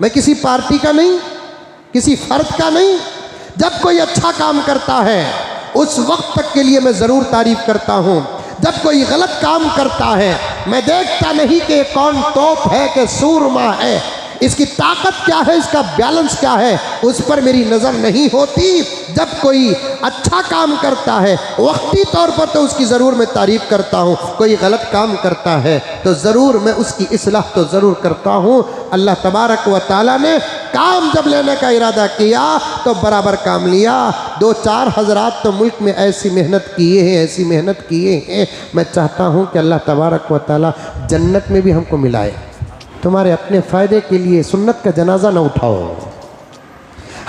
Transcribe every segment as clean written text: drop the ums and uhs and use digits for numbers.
मैं किसी पार्टी का नहीं, किसी फर्द का नहीं। जब कोई अच्छा काम करता है उस वक्त तक के लिए मैं ज़रूर तारीफ करता हूँ। जब कोई गलत काम करता है मैं देखता नहीं कि कौन तोप है कि सूरमा है, इसकी ताकत क्या है, इसका बैलेंस क्या है, उस पर मेरी नज़र नहीं होती। जब कोई अच्छा काम करता है वक्ती तौर पर तो उसकी ज़रूर मैं तारीफ़ करता हूँ, कोई गलत काम करता है तो ज़रूर मैं उसकी इस्लाह तो ज़रूर करता हूँ। अल्लाह तबारक व तआला ने काम जब लेने का इरादा किया तो बराबर काम लिया। 2-4 हज़रात तो मुल्क में ऐसी मेहनत किए हैं, ऐसी मेहनत किए हैं। मैं चाहता हूँ कि अल्लाह तबारक व तआला जन्नत में भी हमको मिलाए। तुम्हारे अपने फ़ायदे के लिए सुन्नत का जनाजा न उठाओ,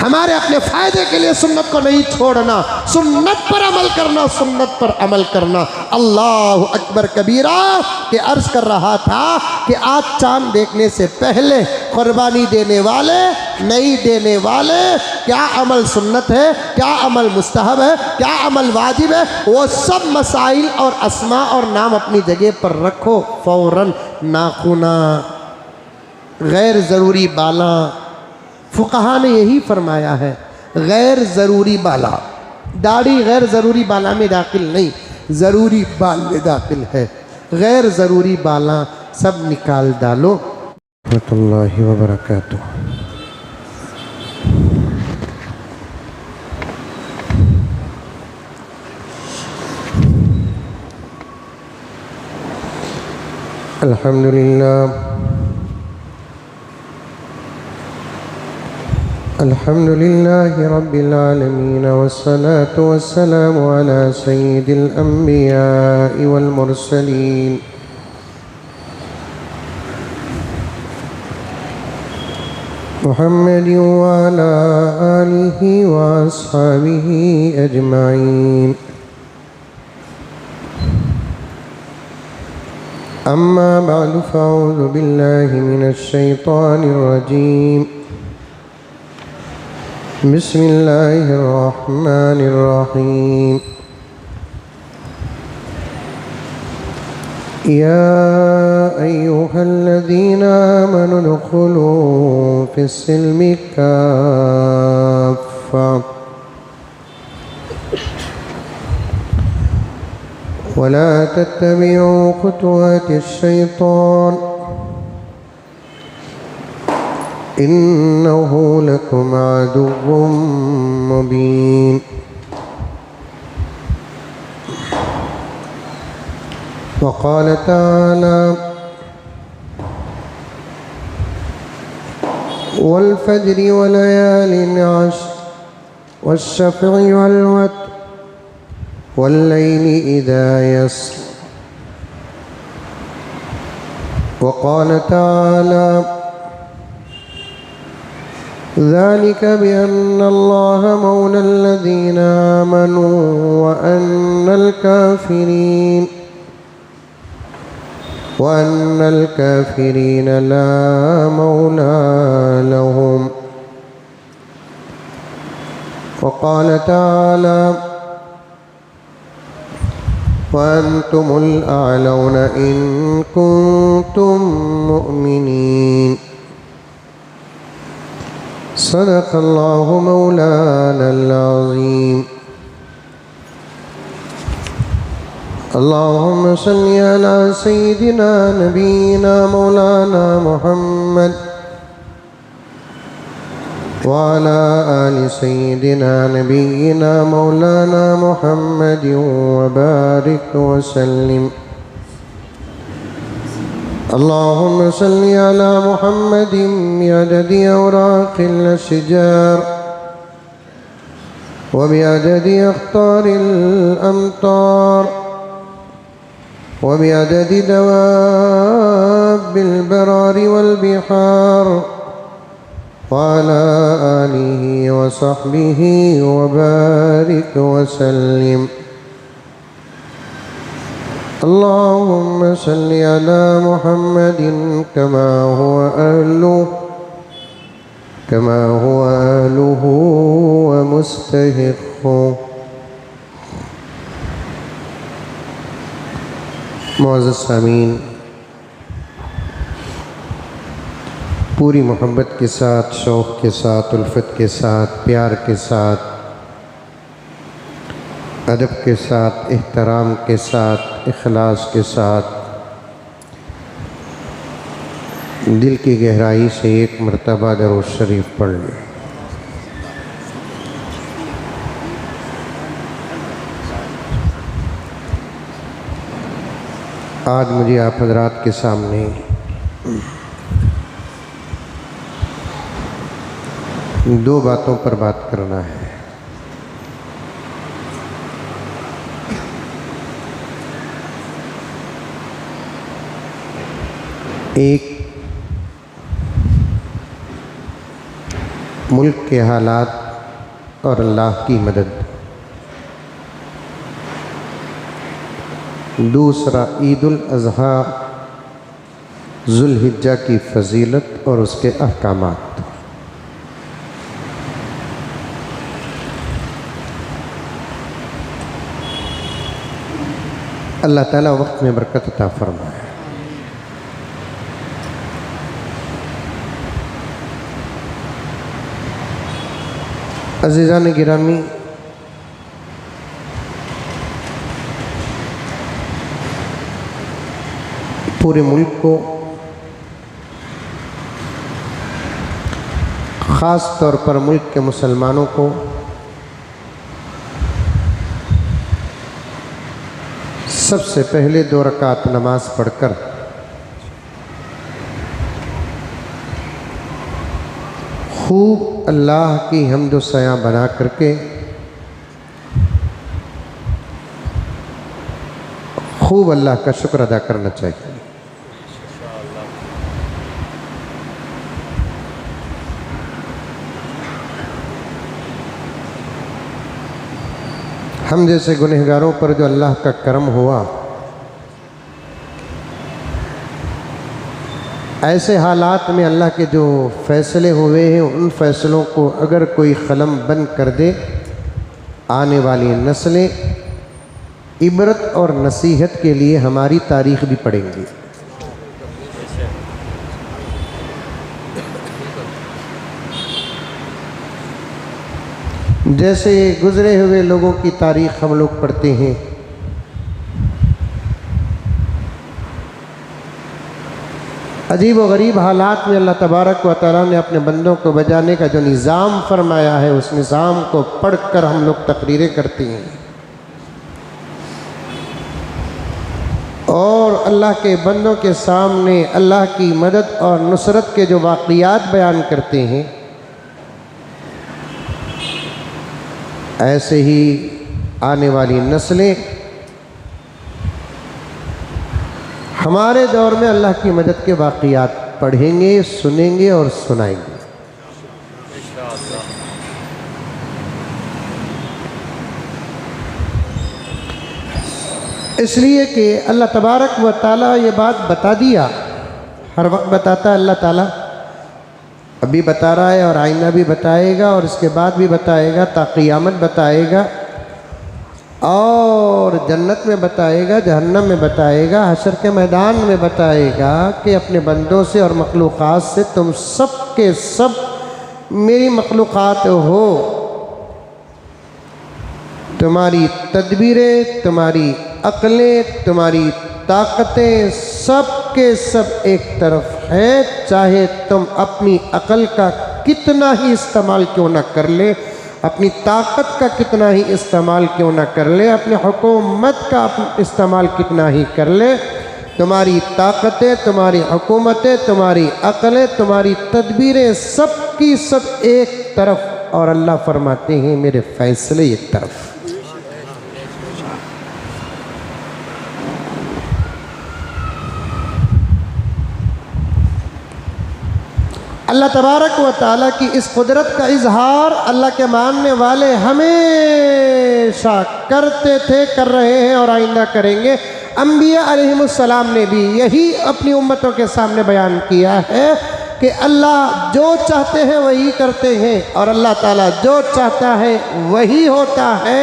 हमारे अपने फ़ायदे के लिए सुन्नत को नहीं छोड़ना, सुन्नत पर अमल करना, सुन्नत पर अमल करना। अल्लाह अकबर कबीरा के अर्ज़ कर रहा था कि आज चाँद देखने से पहले कुर्बानी देने वाले, नहीं देने वाले, क्या अमल सुन्नत है, क्या अमल मुस्तहब है, क्या अमल वाजिब है, वो सब मसाइल और अस्मा और नाम अपनी जगह पर रखो। फ़ौरन नाखुना, गैर ज़रूरी बाला, फ़ुक़हा ने यही फरमाया है, गैर ज़रूरी बाला, दाढ़ी गैर ज़रूरी बाला में दाखिल नहीं, ज़रूरी बाल में दाखिल है। गैर ज़रूरी बाला सब निकाल डालो। रहमतुल्लाहि व बरकातुहू। अल्हम्दुलिल्लाह अल्हम्दुलिल्लाहि रब्बिल आलमीन वस्सलातु वस्सलामु अला सय्यिदिल अंबियाइ वल मुरसलीन मुहम्मदिन व अला आलिहि व अस्हाबिहि अजमाइन। अम्मा बअद फ़अऊज़ु बिल्लाहि मिनश शैतानिर रजीम। बिस्मिल्लाहिर रहमानिर रहीम। या अय्युहल्लज़ीना आमनु उदख़ुलू फ़िस्सिल्मि काफ़्फ़ा वला तत्तबिऊ ख़ुतुवातिश्शैतान इन्नहु लकुम अदुव्वुम मुबीन। वक़ाल तआला वल फ़ज्रि व लयालिन अश्र वश्शफ़इ वल वत्र वल्लैलि इज़ा यस्र। वक़ाल तआला ज़ालिक बिअन्न अल्लाह मौला अल्लज़ीना आमनू व अन्नल काफ़िरीन ला मौला लहुम। वक़ाल तआला वअन्तुमुल अअलौना इन कुन्तुम मुअमिनीन। सदक़ल्लाहु मौलानल अज़ीम। अल्लाहुम्मा सल्लि अला सय्यिदिना नबीना मौलाना मुहम्मद व अला आलि सय्यिदिना नबीना मौलाना मुहम्मद व बारिक व सल्लिम। अल्लाहुम्मा सल्लि अला मुहम्मदिन बिअददि औराक़िल अशजार व बिअददि अख़तारिल अमतार व बिअददि दवाबिल बरारि वल बिहार व अला आलिहि व सहबिहि व बारिक व सल्लिम। अल्लाहुम्मा सल्लि अला मुहम्मदिन कमा हुवा आलुहु व मुस्तहिक़्क़ु। मुअज़्ज़ज़ सामीन, पूरी मोहब्बत के साथ, शौक़ के साथ, उल्फत के साथ, प्यार के साथ, अदब के साथ, एहतराम के साथ, इखलास के साथ दिल की गहराई से एक मरतबा दरूद शरीफ पढ़ लें। आज मुझे आप हज़रात के सामने दो बातों पर बात करना है। एक, मुल्क के हालात और अल्लाह की मदद। दूसरा, ईदुल अज़हा ज़ुल्हिज्जा की फ़जीलत और उसके अहकामात। अल्लाह ताला वक्त में बरकत अता फरमाए। अज़ीज़ान गिरामी, पूरे मुल्क को, ख़ास तौर पर मुल्क के मुसलमानों को सबसे पहले 2 रकात नमाज पढ़कर खूब अल्लाह की हम्द व सना बना करके खूब अल्लाह का शुक्र अदा करना चाहिए। हम जैसे गुनहगारों पर जो अल्लाह का करम हुआ, ऐसे हालात में अल्लाह के जो फ़ैसले हुए हैं उन फ़ैसलों को अगर कोई कलम बंद कर दे, आने वाली नस्लें इबरत और नसीहत के लिए हमारी तारीख़ भी पढ़ेंगी। जैसे गुज़रे हुए लोगों की तारीख़ हम लोग पढ़ते हैं, अजीब व गरीब हालात में अल्लाह तबारक व तआला ने अपने बंदों को बचाने का जो निज़ाम फरमाया है, उस निज़ाम को पढ़कर हम लोग तकरीरें करते हैं और अल्लाह के बंदों के सामने अल्लाह की मदद और नुसरत के जो वाक़ियात बयान करते हैं। ऐसे ही आने वाली नस्लें हमारे दौर में अल्लाह की मदद के वाक़ियात पढ़ेंगे, सुनेंगे और सुनाएंगे। इसलिए कि अल्लाह तबारक व तआला ये बात बता दिया, हर वक्त बताता है अल्लाह ताला, अभी बता रहा है और आइंदा भी बताएगा और इसके बाद भी बताएगा, ता क़यामत बताएगा और जन्नत में बताएगा, जहन्नम में बताएगा, हशर के मैदान में बताएगा कि अपने बंदों से और मखलूक़ात से तुम सब के सब मेरी मखलूक़ात हो। तुम्हारी तदबीरें, तुम्हारी अक़लें, तुम्हारी ताकतें सब के सब एक तरफ है। चाहे तुम अपनी अक़ल का कितना ही इस्तेमाल क्यों ना कर ले, अपनी ताकत का कितना ही इस्तेमाल क्यों ना कर ले, अपनी हुकूमत का इस्तेमाल कितना ही कर ले, तुम्हारी ताकतें, तुम्हारी हुकूमतें, तुम्हारी अक़लें, तुम्हारी तदबीरें सब की सब एक तरफ और अल्लाह फरमाते हैं मेरे फ़ैसले एक तरफ। अल्लाह तबारक व तआला की इस कुदरत का इजहार अल्लाह के मानने वाले हमेशा करते थे, कर रहे हैं और आइंदा करेंगे। अंबिया अलैहिमुस्सलाम ने भी यही अपनी उम्मतों के सामने बयान किया है कि अल्लाह जो चाहते हैं वही करते हैं और अल्लाह ताला जो चाहता है वही होता है।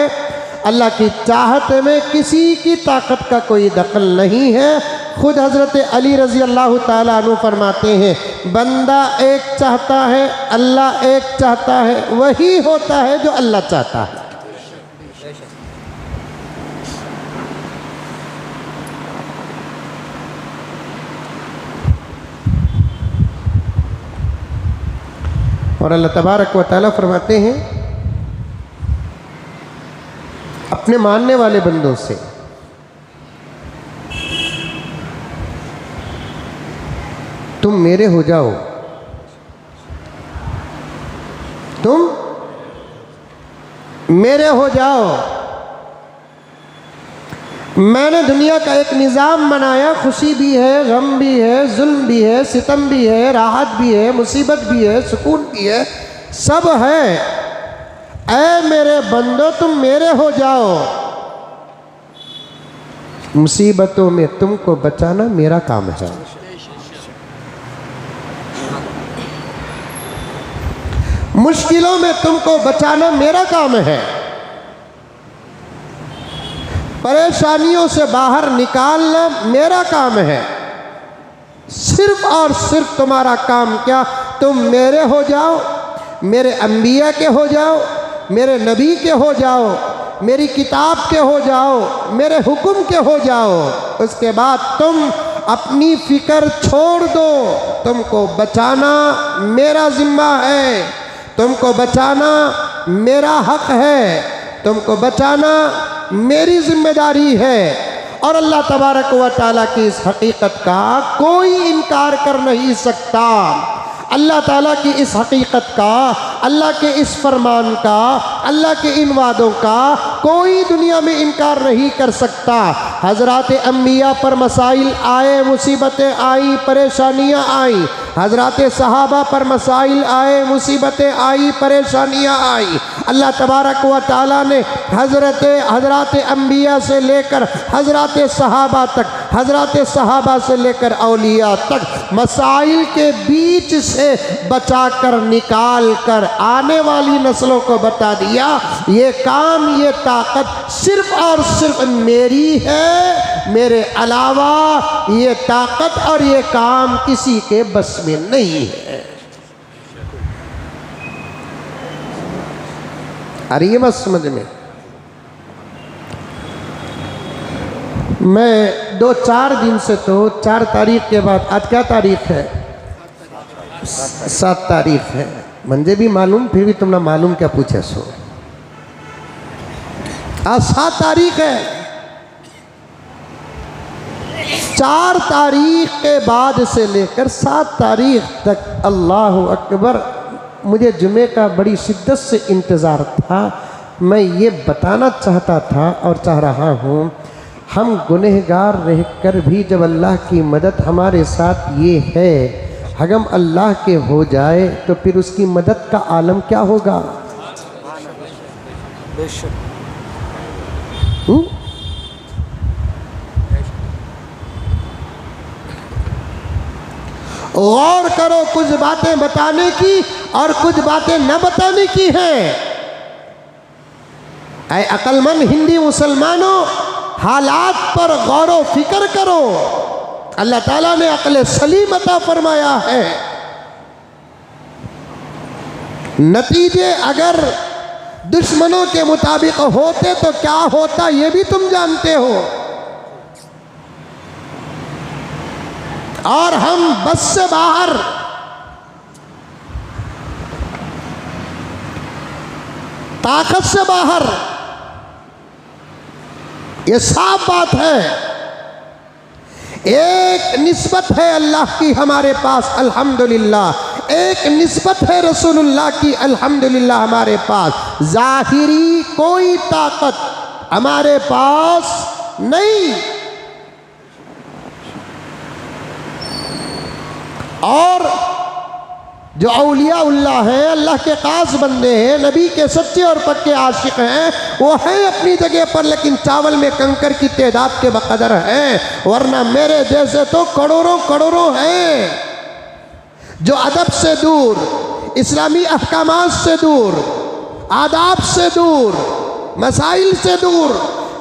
अल्लाह की चाहत में किसी की ताकत का कोई दखल नहीं है। खुद हज़रत अली रज़ी अल्लाह ताला अन्हु फरमाते हैं, बंदा एक चाहता है, अल्लाह एक चाहता है, वही होता है जो अल्लाह चाहता है। और अल्लाह तबारक व तआला फरमाते हैं अपने मानने वाले बंदों से, तुम मेरे हो जाओ, तुम मेरे हो जाओ। मैंने दुनिया का एक निज़ाम बनाया, खुशी भी है, गम भी है, जुल्म भी है, सितम भी है, राहत भी है, मुसीबत भी है, सुकून भी है, सब है। ऐ मेरे बंदो तुम मेरे हो जाओ, मुसीबतों में तुमको बचाना मेरा काम है। मुश्किलों में तुमको बचाना मेरा काम है। परेशानियों से बाहर निकालना मेरा काम है। सिर्फ और सिर्फ तुम्हारा काम क्या, तुम मेरे हो जाओ, मेरे अंबिया के हो जाओ, मेरे नबी के हो जाओ, मेरी किताब के हो जाओ, मेरे हुक्म के हो जाओ। उसके बाद तुम अपनी फिक्र छोड़ दो। तुमको बचाना मेरा जिम्मा है, तुमको बचाना मेरा हक है, तुमको बचाना मेरी जिम्मेदारी है। और अल्लाह तबारक व तआला की इस हकीकत का कोई इनकार कर नहीं सकता। अल्लाह ताला की इस हकीकत का, अल्लाह के इस फरमान का, अल्लाह के इन वादों का कोई दुनिया में इनकार नहीं कर सकता। हज़रात अंबिया पर मसाइल आए, मुसीबतें आई, परेशानियाँ आई। हज़रात सहाबा पर मसाइल आए, मुसीबतें आई, परेशानियाँ आई। अल्लाह तबारक व तआला ने हज़रात अंबिया से लेकर हज़रात सहाबा तक, हज़रात सहाबा से लेकर औलिया तक मसाइल के बीच से बचा कर, निकाल कर आने वाली नस्लों को बता दिया, ये काम, ये ताकत सिर्फ और सिर्फ मेरी है, मेरे अलावा ये ताकत और ये काम किसी के बस में नहीं है। अरे ये मत समझ में। मैं 2-4 दिन से, तो 4 तारीख के बाद, आज क्या तारीख है? 7 तारीख है। मुझे भी मालूम, फिर भी तुम ना मालूम क्या पूछे सो। आज 7 तारीख है। 4 तारीख के बाद से लेकर 7 तारीख तक, अल्लाह अकबर, मुझे जुमे का बड़ी शिद्दत से इंतज़ार था। मैं ये बताना चाहता था और चाह रहा हूँ, हम गुनहगार रहकर भी जब अल्लाह की मदद हमारे साथ ये है, हम अल्लाह के हो जाए तो फिर उसकी मदद का आलम क्या होगा? गौर करो, कुछ बातें बताने की और कुछ बातें न बताने की हैं। ऐ अक्लमंद हिंदी मुसलमानों, हालात पर गौर व फिक्र करो। अल्लाह ताला ने अक्ल सलीम अता फरमाया है। नतीजे अगर दुश्मनों के मुताबिक होते तो क्या होता, ये भी तुम जानते हो। और हम बस से बाहर, ताकत से बाहर, ये साफ बात है। एक निस्बत है अल्लाह की हमारे पास, अल्हम्दुलिल्लाह। एक निस्बत है रसूलुल्लाह की, अल्हम्दुलिल्लाह हमारे पास। ज़ाहिरी कोई ताकत हमारे पास नहीं। और जो औलियाउल्लाह हैं, अल्लाह के खास बंदे हैं, नबी के सच्चे और पक्के आशिक हैं, वो हैं अपनी जगह पर, लेकिन चावल में कंकर की तादाद के बकदर हैं। वरना मेरे जैसे तो करोड़ों करोड़ों हैं जो अदब से दूर, इस्लामी अहकामात से दूर, आदाब से दूर, मसाइल से दूर।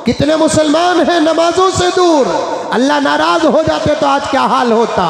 कितने मुसलमान हैं नमाजों से दूर, अल्लाह नाराज हो जाते तो आज क्या हाल होता।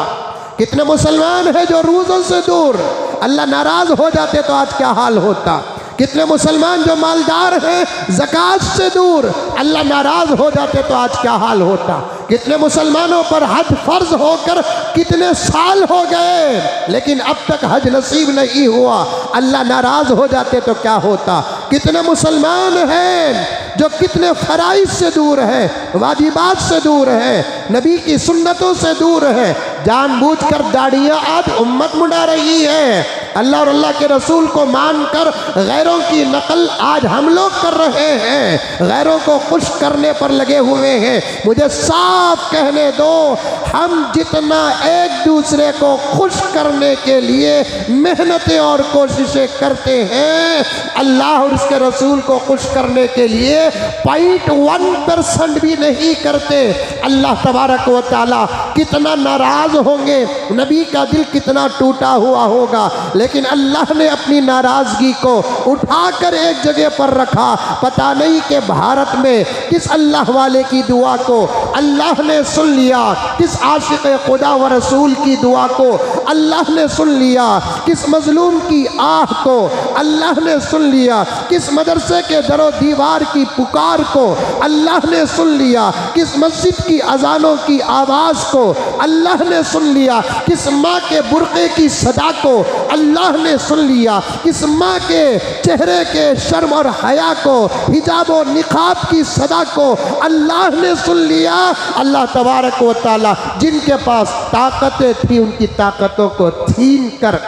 कितने मुसलमान हैं जो रोज़ों से दूर, अल्लाह नाराज हो जाते तो आज क्या हाल होता। कितने मुसलमान जो मालदार हैं ज़कात से दूर, अल्लाह नाराज हो जाते तो आज क्या हाल होता। कितने मुसलमानों पर हज फर्ज होकर कितने साल हो गए लेकिन अब तक हज नसीब नहीं हुआ, अल्लाह नाराज हो जाते तो क्या होता। कितने मुसलमान हैं जो कितने फराइज से दूर है, वाजिबात से दूर है, नबी की सुन्नतों से दूर है, जानबूझकर दाढ़ियाँ आज उम्मत मुड़ा रही है। अल्लाह और अल्लाह के रसूल को मानकर गैरों की नकल आज हम लोग कर रहे हैं, गैरों को खुश करने पर लगे हुए हैं। मुझे साफ कहने दो, हम जितना एक दूसरे को खुश करने के लिए मेहनतें और कोशिशें करते हैं, अल्लाह और उसके रसूल को खुश करने के लिए 0.1% भी नहीं करते। अल्लाह तबारक व तआला कितना नाराज़ होंगे, नबी का दिल कितना टूटा हुआ होगा, लेकिन अल्लाह ने अपनी नाराज़गी को उठाकर एक जगह पर रखा। पता नहीं कि भारत में किस अल्लाह वाले की दुआ को अल्लाह ने सुन लिया, किस आशिक़ खुदा व रसूल की दुआ को अल्लाह ने सुन लिया, किस मजलूम की आह को अल्लाह ने सुन लिया, किस मदरसे के दरो दीवार की पुकार को अल्लाह ने सुन लिया, किस मस्जिद की अजानों की आवाज़ को अल्लाह ने सुन लिया, किस माँ के बुरक़े की सदा को अल्लाह ने सुन लिया, किस माँ के चेहरे के शर्म और हया को, हिजाब और निकाब की सदा को अल्लाह ने सुन लिया। अल्लाह तबारक व तआला जिनके पास ताकतें थी उनकी ताकतों को छीन कर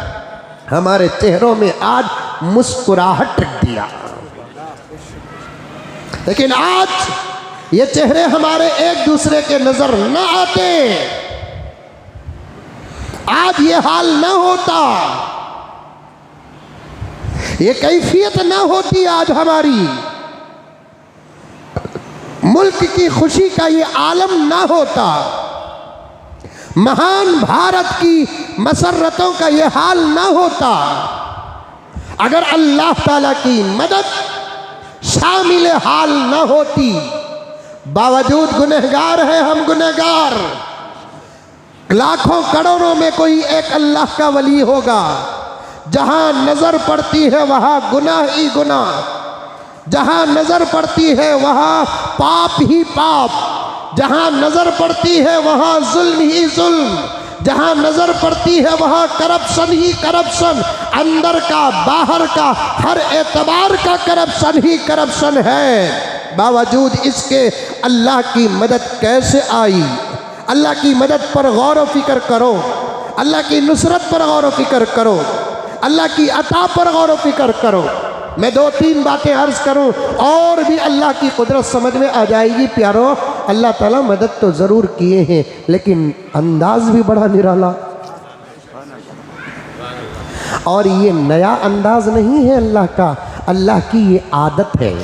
हमारे चेहरों में आज मुस्कुराहट रख दिया। लेकिन आज ये चेहरे हमारे एक दूसरे के नजर न आते, आज ये हाल न होता, ये कैफियत न होती आज हमारी, मुल्क की खुशी का ये आलम ना होता, महान भारत की मसरतों का ये हाल ना होता, अगर अल्लाह ताला की मदद शामिल हाल न होती। बावजूद गुनहगार है हम, गुनहगार, लाखों करोड़ों में कोई एक अल्लाह का वली होगा। जहां नजर पड़ती है वहां गुनाह ही गुनाह, जहां नजर पड़ती है वहां पाप ही पाप, जहां नजर पड़ती है वहां जुल्म ही जुल्म, जहां नजर पड़ती है वहां करप्शन ही करप्शन, अंदर का बाहर का हर एतबार का करप्शन ही करप्शन है। बावजूद इसके अल्लाह की मदद कैसे आई। अल्लाह की मदद पर गौर व फिक्र करो, अल्लाह की नुसरत पर गौर व फिक्र करो, अल्लाह की अता पर गौर व फिक्र करो। मैं 2-3 बातें अर्ज करूं और भी अल्लाह की कुदरत समझ में आ जाएगी। प्यारो, अल्लाह ताला मदद तो ज़रूर किए हैं लेकिन अंदाज भी बड़ा निराला, और ये नया अंदाज नहीं है अल्लाह का, अल्लाह की ये आदत है,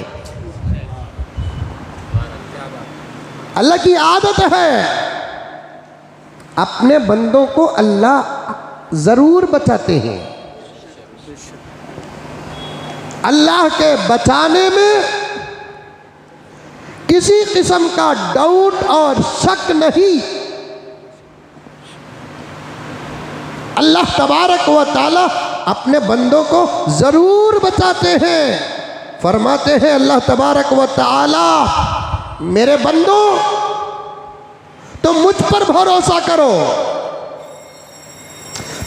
अल्लाह की आदत है। अपने बंदों को अल्लाह ज़रूर बचाते हैं। अल्लाह के बचाने में किसी किस्म का डाउट और शक नहीं। अल्लाह तबारक व तआला अपने बंदों को ज़रूर बचाते हैं। फरमाते हैं अल्लाह तबारक व तआला, मेरे बंदों तुम मुझ पर भरोसा करो,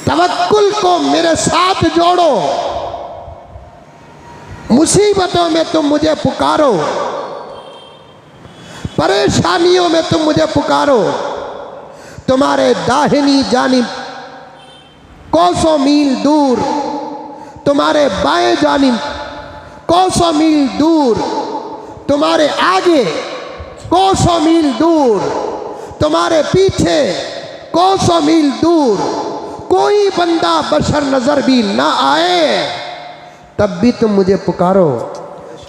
तवक्कुल को मेरे साथ जोड़ो, मुसीबतों में तुम मुझे पुकारो, परेशानियों में तुम मुझे पुकारो। तुम्हारे दाहिनी जानिब कोसों मील दूर, तुम्हारे बाएं जानिब कोसों मील दूर, तुम्हारे आगे कोसों मील दूर, तुम्हारे पीछे कोसों मील दूर कोई बंदा बशर नजर भी ना आए, तब भी तुम मुझे पुकारो।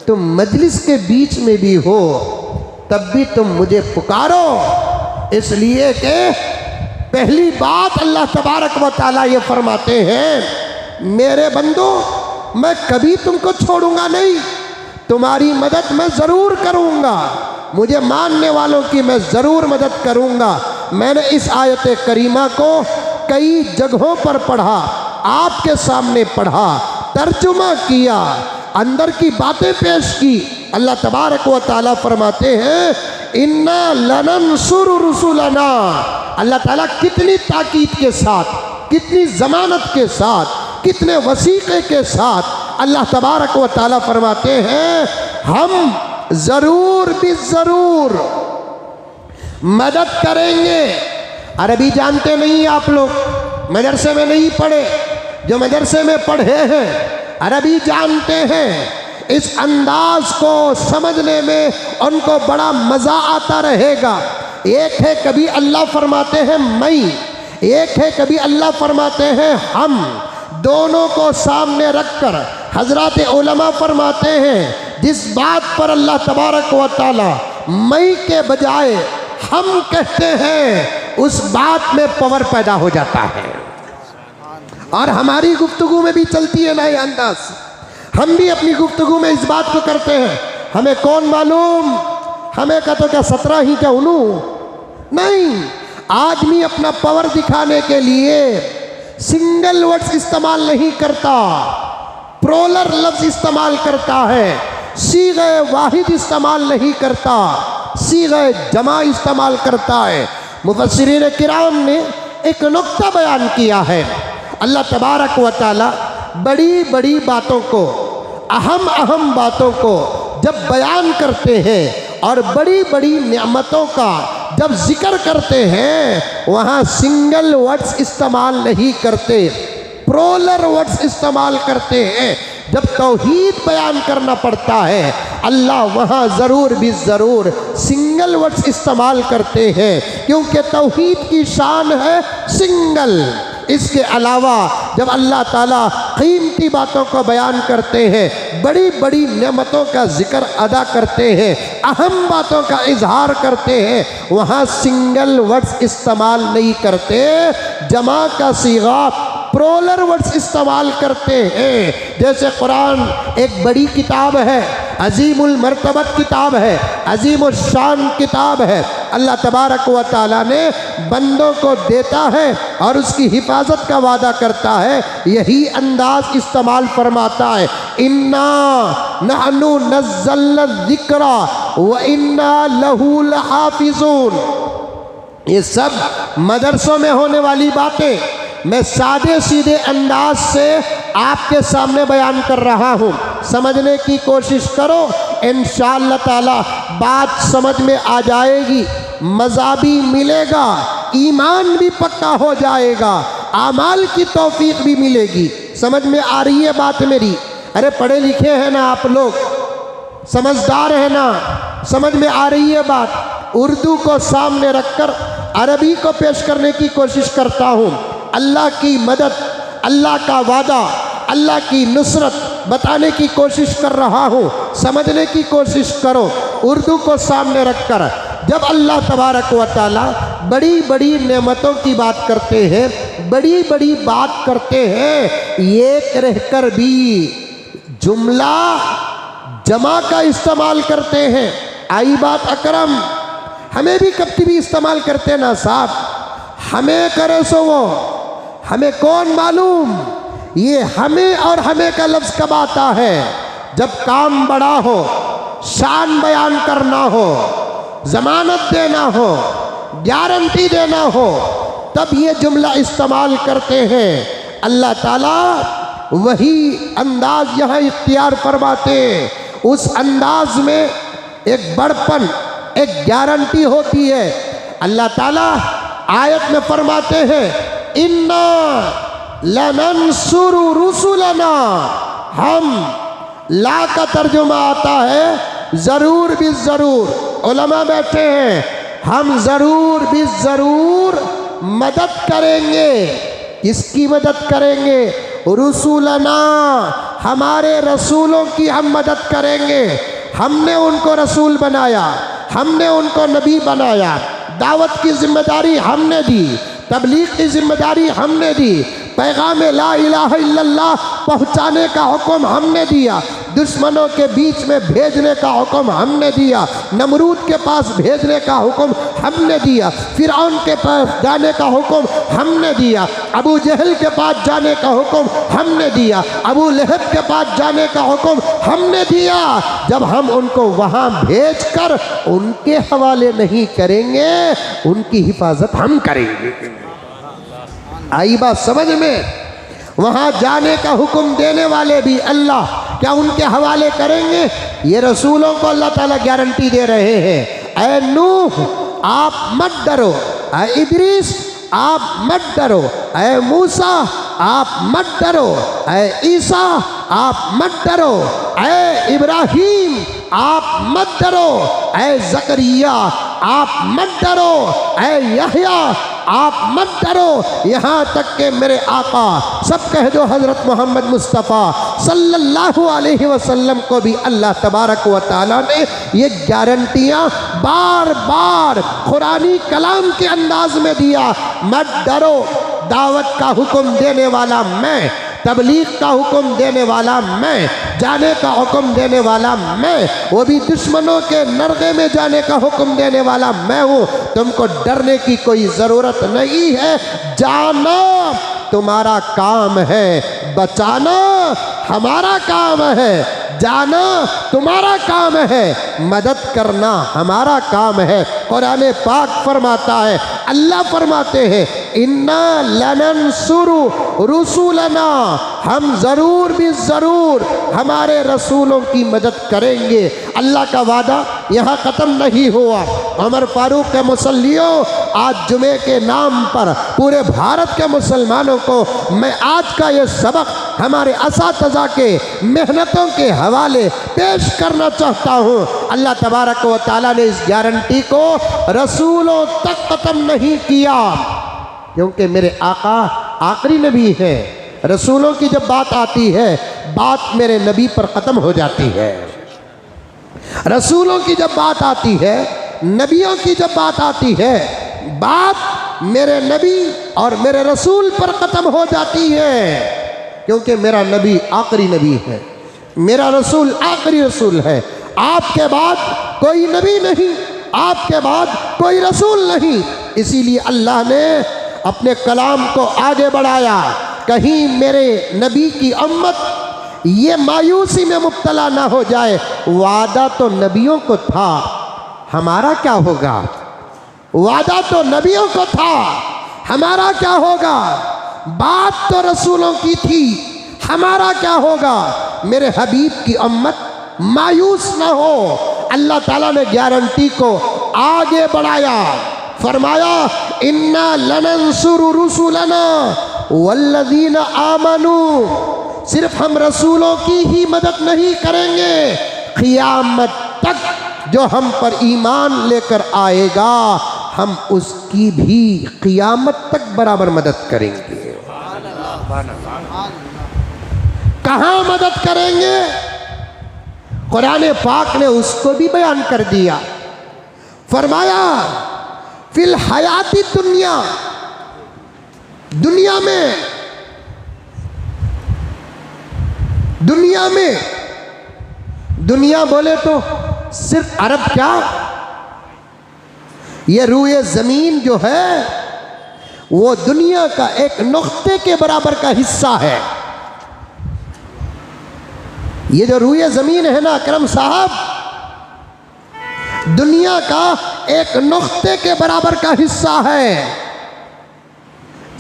तुम मजलिस के बीच में भी हो तब भी तुम मुझे पुकारो, इसलिए कि पहली बात अल्लाह तबारक व तआला ये फरमाते हैं, मेरे बंदो मैं कभी तुमको छोड़ूंगा नहीं, तुम्हारी मदद मैं ज़रूर करूँगा, मुझे मानने वालों की मैं ज़रूर मदद करूँगा। मैंने इस आयत करीमा को कई जगहों पर पढ़ा, आपके सामने पढ़ा, तर्जुमा किया, अंदर की बातें पेश की। अल्लाह तबारक व तआला फरमाते हैं इन्ना लनंसुरु रुसुलना। अल्लाह ताला कितनी ताकीद के साथ, कितनी ज़मानत के साथ, कितने वसीक़े के साथ अल्लाह तबारक व तआला फरमाते हैं हम ज़रूर भी ज़रूर मदद करेंगे। अरबी जानते नहीं आप लोग, मदरसे में नहीं पढ़े, जो मदरसे में पढ़े हैं अरबी जानते हैं। इस अंदाज को समझने में उनको बड़ा मज़ा आता रहेगा। एक है कभी अल्लाह फरमाते हैं मैं, एक है कभी अल्लाह फरमाते हैं हम। दोनों को सामने रखकर हजरत उलमा फरमाते हैं जिस बात पर अल्लाह तबारक व तआला मैं के बजाय हम कहते हैं उस बात में पावर पैदा हो जाता है। और हमारी गुफ्तगू में भी चलती है ना ये अंदाज, हम भी अपनी गुफ्तगू में इस बात को करते हैं। हमें कौन मालूम, हमें का तो क्या 17 ही क्या उलू नहीं। आदमी अपना पावर दिखाने के लिए सिंगल वर्ड्स इस्तेमाल नहीं करता, प्रोलर लफ्ज़ इस्तेमाल करता है, सीग़े वाहिद इस्तेमाल नहीं करता, सीग़े जमा इस्तेमाल करता है। मुफस्सिरीन किराम ने एक नुक्ता बयान किया है। अल्लाह तबारक व तआला बड़ी बड़ी बातों को, अहम अहम बातों को जब बयान करते हैं और बड़ी बड़ी नेमतों का जब जिक्र करते हैं वहाँ सिंगल वर्ड्स इस्तेमाल नहीं करते, प्रोलर वर्ड्स इस्तेमाल करते हैं। जब तौहीद बयान करना पड़ता है अल्लाह वहाँ ज़रूर भी ज़रूर सिंगल वर्ड्स इस्तेमाल करते हैं, क्योंकि तौहीद की शान है सिंगल। इसके अलावा जब अल्लाह ताला कीमती बातों को बयान करते हैं, बड़ी बड़ी नेमतों का जिक्र अदा करते हैं, अहम बातों का इजहार करते हैं, वहाँ सिंगल वर्ड्स इस्तेमाल नहीं करते, जमा का सीगा प्रोलर वर्ड्स इस्तेमाल करते हैं। जैसे कुरान एक बड़ी किताब है, अजीमुल मर्तबत किताब है, अजीमुल शान किताब है। अल्लाह तबारक व तआला ने बंदों को देता है और उसकी हिफाजत का वादा करता है, यही अंदाज इस्तेमाल फरमाता है इन्ना नहनु नज़्ज़लना ज़िक्रा व इन्ना लहू लहाफ़िज़ून। ये सब मदरसों में होने वाली बातें मैं सादे सीधे अंदाज से आपके सामने बयान कर रहा हूँ। समझने की कोशिश करो, इंशाअल्लाह ताला बात समझ में आ जाएगी, मज़ा भी मिलेगा, ईमान भी पक्का हो जाएगा, आमाल की तौफीक भी मिलेगी। समझ में आ रही है बात मेरी? अरे पढ़े लिखे हैं ना आप लोग, समझदार है ना, समझ में आ रही है बात? उर्दू को सामने रखकर अरबी को पेश करने की कोशिश करता हूँ। अल्लाह की मदद, अल्लाह का वादा, अल्लाह की नुसरत बताने की कोशिश कर रहा हूँ। समझने की कोशिश करो उर्दू को सामने रखकर। जब अल्लाह तबारक व तआला बड़ी बड़ी नेमतों की बात करते हैं, बड़ी बड़ी बात करते हैं, एक रहकर भी जुमला जमा का इस्तेमाल करते हैं। आई बात अकरम, हमें भी कभी भी इस्तेमाल करते ना साहब, हमें करे सो वो, हमें कौन मालूम। ये हमें और हमें का लफ्ज़ कब आता है? जब काम बड़ा हो, शान बयान करना हो, ज़मानत देना हो, गारंटी देना हो, तब ये जुमला इस्तेमाल करते हैं। अल्लाह ताला वही अंदाज यहाँ इख्तियार फरमाते हैं। उस अंदाज में एक बड़पन, एक गारंटी होती है। अल्लाह ताला आयत में फरमाते हैं इन्ना लनंसुरु रुसुलना। हम ला का तर्जुमा आता है ज़रूर भी ज़रूर। उलमा बैठे हैं, हम ज़रूर भी ज़रूर मदद करेंगे। इसकी मदद करेंगे, रुसुलना, हमारे रसूलों की हम मदद करेंगे। हमने उनको रसूल बनाया, हमने उनको नबी बनाया, दावत की जिम्मेदारी हमने दी, तबलीग की जिम्मेदारी हमने दी, पैगाम ला इलाहा इल्लल्लाह पहुँचाने का हुक्म हमने दिया। दुश्मनों के बीच में भेजने का हुक्म हमने दिया, नमरूद के पास भेजने का हुक्म हमने दिया, फिरौन के पास जाने का हुक्म हमने दिया, अबू जहल के पास जाने का हुक्म हमने दिया, अबू लहब के पास जाने का हुक्म हमने दिया। जब हम उनको वहाँ भेजकर उनके हवाले नहीं करेंगे, उनकी हिफाजत हम करेंगे। आई बात समझ में? वहाँ जाने का हुक्म देने वाले भी अल्लाह, क्या उनके हवाले करेंगे? ये रसूलों को अल्लाह ताला गारंटी दे रहे हैं, ऐ नूह आप मत डरो, ऐ इदरीस आप मत डरो, ऐ मूसा आप मत डरो, ऐ ईसा आप मत डरो, ऐ इब्राहीम आप मत डरो, ऐ जकरिया आप मत डरो, ऐ यहया आप मत डरो। यहाँ तक के मेरे आका, सब कह दो हज़रत मोहम्मद मुस्तफ़ा सल्लल्लाहु अलैहि वसल्लम को भी अल्लाह तबारक व तआला ने ये गारंटियाँ बार बार कुरानी कलाम के अंदाज में दिया। मत डरो, दावत का हुक्म देने वाला मैं, तबलीग का हुक्म देने वाला मैं, जाने का हुक्म देने वाला मैं, वो भी दुश्मनों के नरगे में जाने का हुक्म देने वाला मैं हूँ। तुमको डरने की कोई ज़रूरत नहीं है, जाना तुम्हारा काम है, बचाना हमारा काम है, जाना तुम्हारा काम है, मदद करना हमारा काम है। कुरान पाक फरमाता है, अल्लाह फरमाते हैं, इन्ना लनंसुरु रुसूलना, हम ज़रूर भी ज़रूर हमारे रसूलों की मदद करेंगे। अल्लाह का वादा यहाँ ख़त्म नहीं हुआ। उमर फारूक के मुसल्लियों, आज जुमे के नाम पर पूरे भारत के मुसलमानों को मैं आज का ये सबक हमारे असातिज़ा के मेहनतों के हवाले पेश करना चाहता हूँ। अल्लाह तबारक व तआला ने इस गारंटी को रसूलों तक ख़त्म नहीं किया, क्योंकि मेरे आका आखिरी नबी है। रसूलों की जब बात आती है, बात मेरे नबी पर ख़त्म हो जाती है। रसूलों की जब बात आती है, नबियों की जब बात आती है, बात मेरे नबी और मेरे रसूल पर ख़त्म हो जाती है, क्योंकि मेरा नबी आखिरी नबी है, मेरा रसूल आखिरी रसूल है। आपके बाद कोई नबी नहीं, आपके बाद कोई रसूल नहीं। इसीलिए अल्लाह ने अपने कलाम को आगे बढ़ाया, कहीं मेरे नबी की उम्मत ये मायूसी में मुब्तला ना हो जाए। वादा तो नबियों को था, हमारा क्या होगा? वादा तो नबियों को था, हमारा क्या होगा? बात तो रसूलों की थी, हमारा क्या होगा? मेरे हबीब की उम्मत मायूस ना हो। अल्लाह ताला ने गारंटी को आगे बढ़ाया, फरमाया, इन्ना लनंसुरु रुसूलना वल्लज़ीना आमनू, सिर्फ हम रसूलों की ही मदद नहीं करेंगे, क़ियामत तक जो हम पर ईमान लेकर आएगा, हम उसकी भी क़ियामत तक बराबर मदद करेंगे। कहाँ मदद करेंगे? कुरान पाक ने उसको भी बयान कर दिया। फरमाया, फिल हयाती दुनिया, दुनिया में, दुनिया में, दुनिया बोले तो सिर्फ अरब क्या, ये रूए ज़मीन जो है वो दुनिया का एक नुक्ते के बराबर का हिस्सा है। ये जो रूए ज़मीन है ना अकरम साहब, दुनिया का एक नुक्ते के बराबर का हिस्सा है।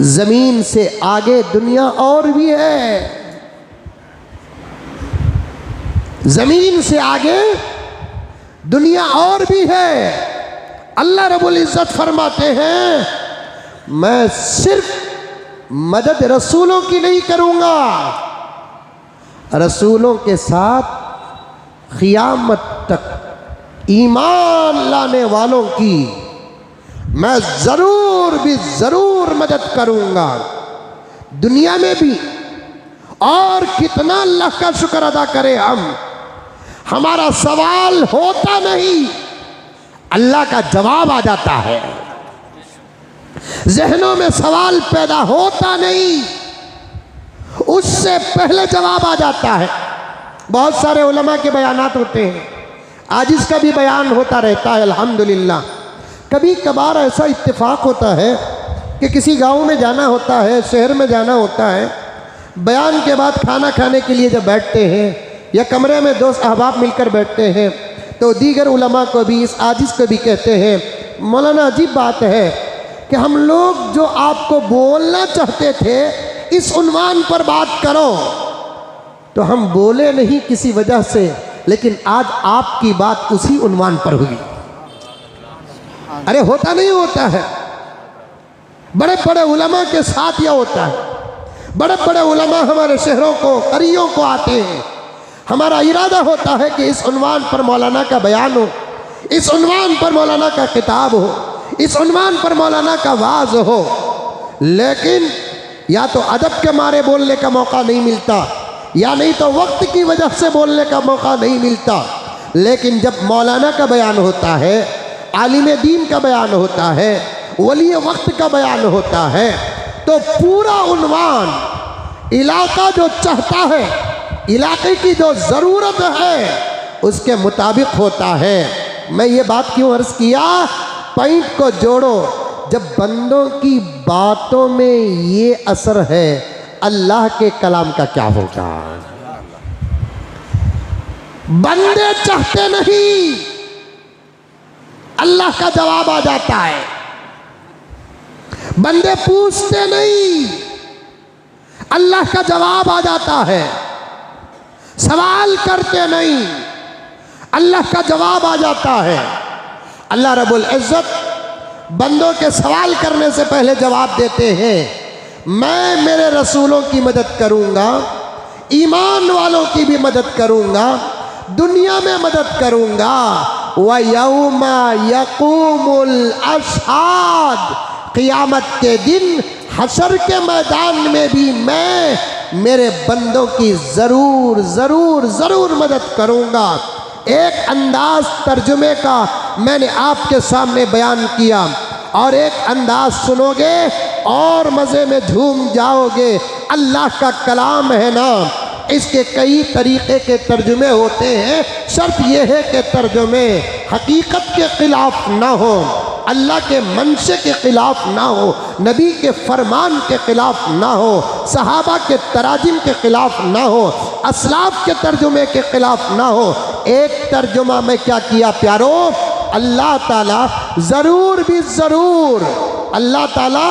ज़मीन से आगे दुनिया और भी है, ज़मीन से आगे दुनिया और भी है। अल्लाह रब्बुल इज़्ज़त फरमाते हैं, मैं सिर्फ मदद रसूलों की नहीं करूँगा, रसूलों के साथ क़ियामत तक ईमान लाने वालों की मैं ज़रूर भी ज़रूर मदद करूँगा, दुनिया में भी। और कितना अल्लाह का शुक्र अदा करें हम, हमारा सवाल होता नहीं, अल्लाह का जवाब आ जाता है। जहनों में सवाल पैदा होता नहीं, उससे पहले जवाब आ जाता है। बहुत सारे उलमा के बयानात होते हैं, आज इसका भी बयान होता रहता है अल्हम्दुलिल्लाह। कभी कभार ऐसा इत्तेफाक होता है कि किसी गांव में जाना होता है, शहर में जाना होता है, बयान के बाद खाना खाने के लिए जब बैठते हैं या कमरे में दोस्त अहबाब मिलकर बैठते हैं तो दीगर उलमा को भी इस आजिज़ को भी कहते हैं, मौलाना अजीब बात है कि हम लोग जो आपको बोलना चाहते थे इस उन्वान पर बात करो, तो हम बोले नहीं किसी वजह से, लेकिन आज आपकी बात उसी उन्वान पर हुई। अरे होता नहीं होता है, बड़े बड़े उलमा के साथ यह होता है। बड़े बड़े उलमा हमारे शहरों को करियों को आते हैं, हमारा इरादा होता है कि इस उन्वान पर मौलाना का बयान हो, इस उन्वान पर मौलाना का किताब हो, इस उन्वान पर मौलाना का वाज हो, लेकिन या तो अदब के मारे बोलने का मौका नहीं मिलता या नहीं तो वक्त की वजह से बोलने का मौका नहीं मिलता। लेकिन जब मौलाना का बयान होता है, आलिम दीन का बयान होता है, वली वक्त का बयान होता है, तो पूरा उन्वान इलाका जो चाहता है, इलाके की जो ज़रूरत है उसके मुताबिक होता है। मैं ये बात क्यों अर्ज़ किया, पॉइंट को जोड़ो। जब बंदों की बातों में ये असर है, अल्लाह के कलाम का क्या होगा। बंदे चाहते नहीं, अल्लाह का जवाब आ जाता है। बंदे पूछते नहीं, अल्लाह का जवाब आ जाता है। सवाल करते नहीं, अल्लाह का जवाब आ जाता है। अल्लाह रब्बुल इज़्ज़त बंदों के सवाल करने से पहले जवाब देते हैं, मैं मेरे रसूलों की मदद करूंगा, ईमान वालों की भी मदद करूंगा, दुनिया में मदद करूंगा। व यौमा यक़ूमुल अशहाद, क़ियामत के दिन हशर के मैदान में भी मैं मेरे बंदों की ज़रूर ज़रूर ज़रूर मदद करूंगा। एक अंदाज तर्जुमे का मैंने आपके सामने बयान किया और एक अंदाज सुनोगे और मज़े में झूम जाओगे। अल्लाह का कलाम है ना, इसके कई तरीक़े के तर्जुमे होते हैं। शर्त यह है कि तर्जुमे हकीकत के ख़िलाफ़ ना हो, अल्लाह के मंशे के ख़िलाफ़ ना हो, नबी के फरमान के ख़िलाफ़ ना हो, सहाबा के तराजिम के ख़िलाफ़ ना हो, असलाफ के तर्जुमे के ख़िलाफ़ ना हो। एक तर्जुमा में क्या किया प्यारो, अल्लाह ताला ज़रूर भी ज़रूर, अल्लाह ताला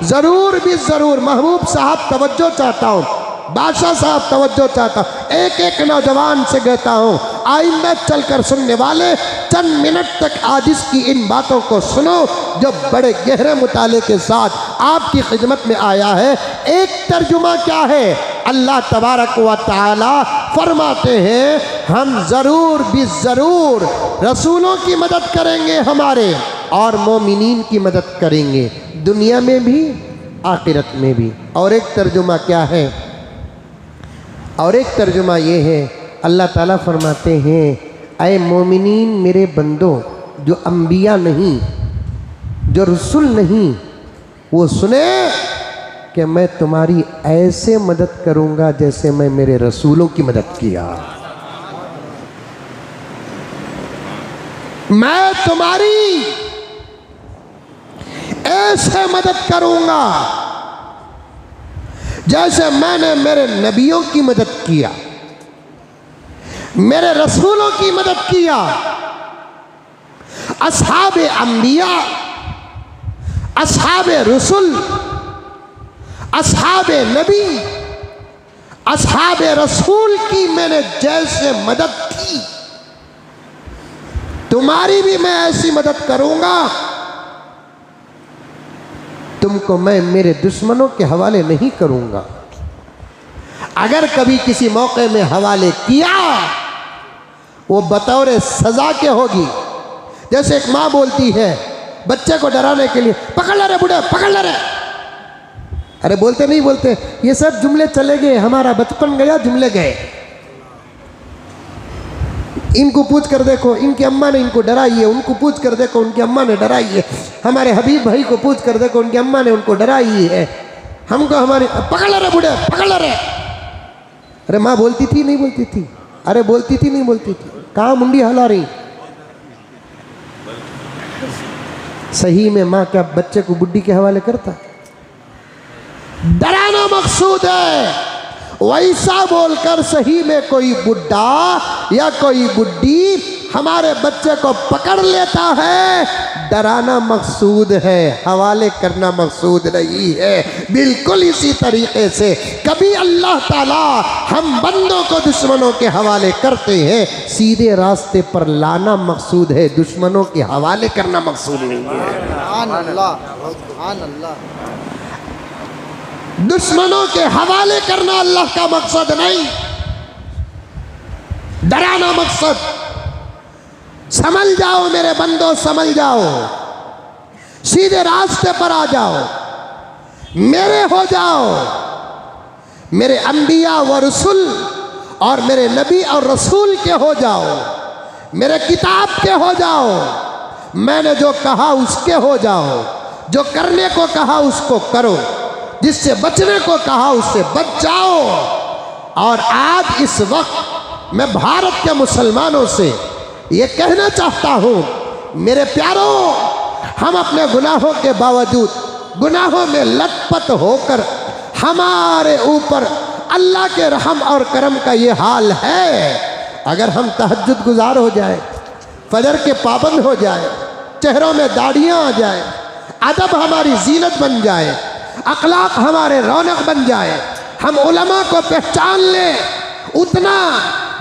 ज़रूर भी ज़रूर। महबूब साहब तवज्जो चाहता हूँ, बादशाह साहब तवज्जो चाहता हूँ, एक एक नौजवान से कहता हूँ, आइंदा चलकर सुनने वाले चंद मिनट तक आज इसकी इन बातों को सुनो जो बड़े गहरे मुताले के साथ आपकी खिदमत में आया है। एक तर्जुमा क्या है, अल्लाह तबारक व तआला फरमाते हैं, हम ज़रूर भी ज़रूर रसूलों की मदद करेंगे हमारे, और मोमिनीन की मदद करेंगे, दुनिया में भी आखिरत में भी। और एक तर्जुमा क्या है, और एक तर्जुमा ये है, अल्लाह ताला फरमाते हैं, ऐ मोमिनीन मेरे बंदों, जो अम्बिया नहीं, जो रसूल नहीं, वो सुने कि मैं तुम्हारी ऐसे मदद करूंगा जैसे मैं मेरे रसूलों की मदद किया। मैं तुम्हारी ऐसे मदद करूंगा जैसे मैंने मेरे नबियों की मदद किया, मेरे रसूलों की मदद किया। असहाबे अंबिया, असहाबे रसूल, असहाबे नबी, असहाबे रसूल की मैंने जैसे मदद की, तुम्हारी भी मैं ऐसी मदद करूंगा। तुमको मैं मेरे दुश्मनों के हवाले नहीं करूंगा। अगर कभी किसी मौके में हवाले किया, वो बतौर सजा के होगी। जैसे एक माँ बोलती है बच्चे को डराने के लिए, पकड़ ले रे बूढ़े, पकड़ ले रे। अरे बोलते नहीं बोलते, ये सब जुमले चले गए, हमारा बचपन गया, जुमले गए। इनको पूछ कर देखो, इनकी अम्मा ने इनको डराई है, उनको पूछ कर देखो, उनकी अम्मा ने डराई है। हमारे हबीब भाई को पूछ कर देखो, उनकी अम्मा ने उनको डराई है। हमको हमारे, पकड़ ले रे बूढ़े, पकड़ ले रे। अरे माँ बोलती थी नहीं बोलती थी? अरे बोलती थी नहीं बोलती थी? कहाँ मुंडी हिला रही? सही में माँ क्या बच्चे को बुड्ढी के हवाले करता? डराना मकसूद है। वैसा बोलकर सही में कोई बुड्ढा या कोई बुड्ढी हमारे बच्चे को पकड़ लेता है, डराना मकसूद है, हवाले करना मकसूद नहीं है। बिल्कुल इसी तरीके से कभी अल्लाह ताला हम बंदों को दुश्मनों के हवाले करते हैं, सीधे रास्ते पर लाना मकसूद है, दुश्मनों के हवाले करना मकसूद नहीं है। सुभान अल्लाह, सुभान अल्लाह। दुश्मनों के हवाले करना अल्लाह का मकसद नहीं, डराना मकसद। समझ जाओ मेरे बंदो, समझ जाओ, सीधे रास्ते पर आ जाओ, मेरे हो जाओ, मेरे अंबिया व रसूल और मेरे नबी और रसूल के हो जाओ, मेरे किताब के हो जाओ, मैंने जो कहा उसके हो जाओ, जो करने को कहा उसको करो, जिससे बचने को कहा उससे बच जाओ। और आज इस वक्त मैं भारत के मुसलमानों से ये कहना चाहता हूँ, मेरे प्यारों, हम अपने गुनाहों के बावजूद गुनाहों में लथपथ होकर हमारे ऊपर अल्लाह के रहम और करम का ये हाल है। अगर हम तहज्जुद गुजार हो जाए, फजर के पाबंद हो जाए, चेहरों में दाढ़ियाँ आ जाए, अदब हमारी जीनत बन जाए, अखलाक हमारे रौनक बन जाए, हम उलमा को पहचान लें उतना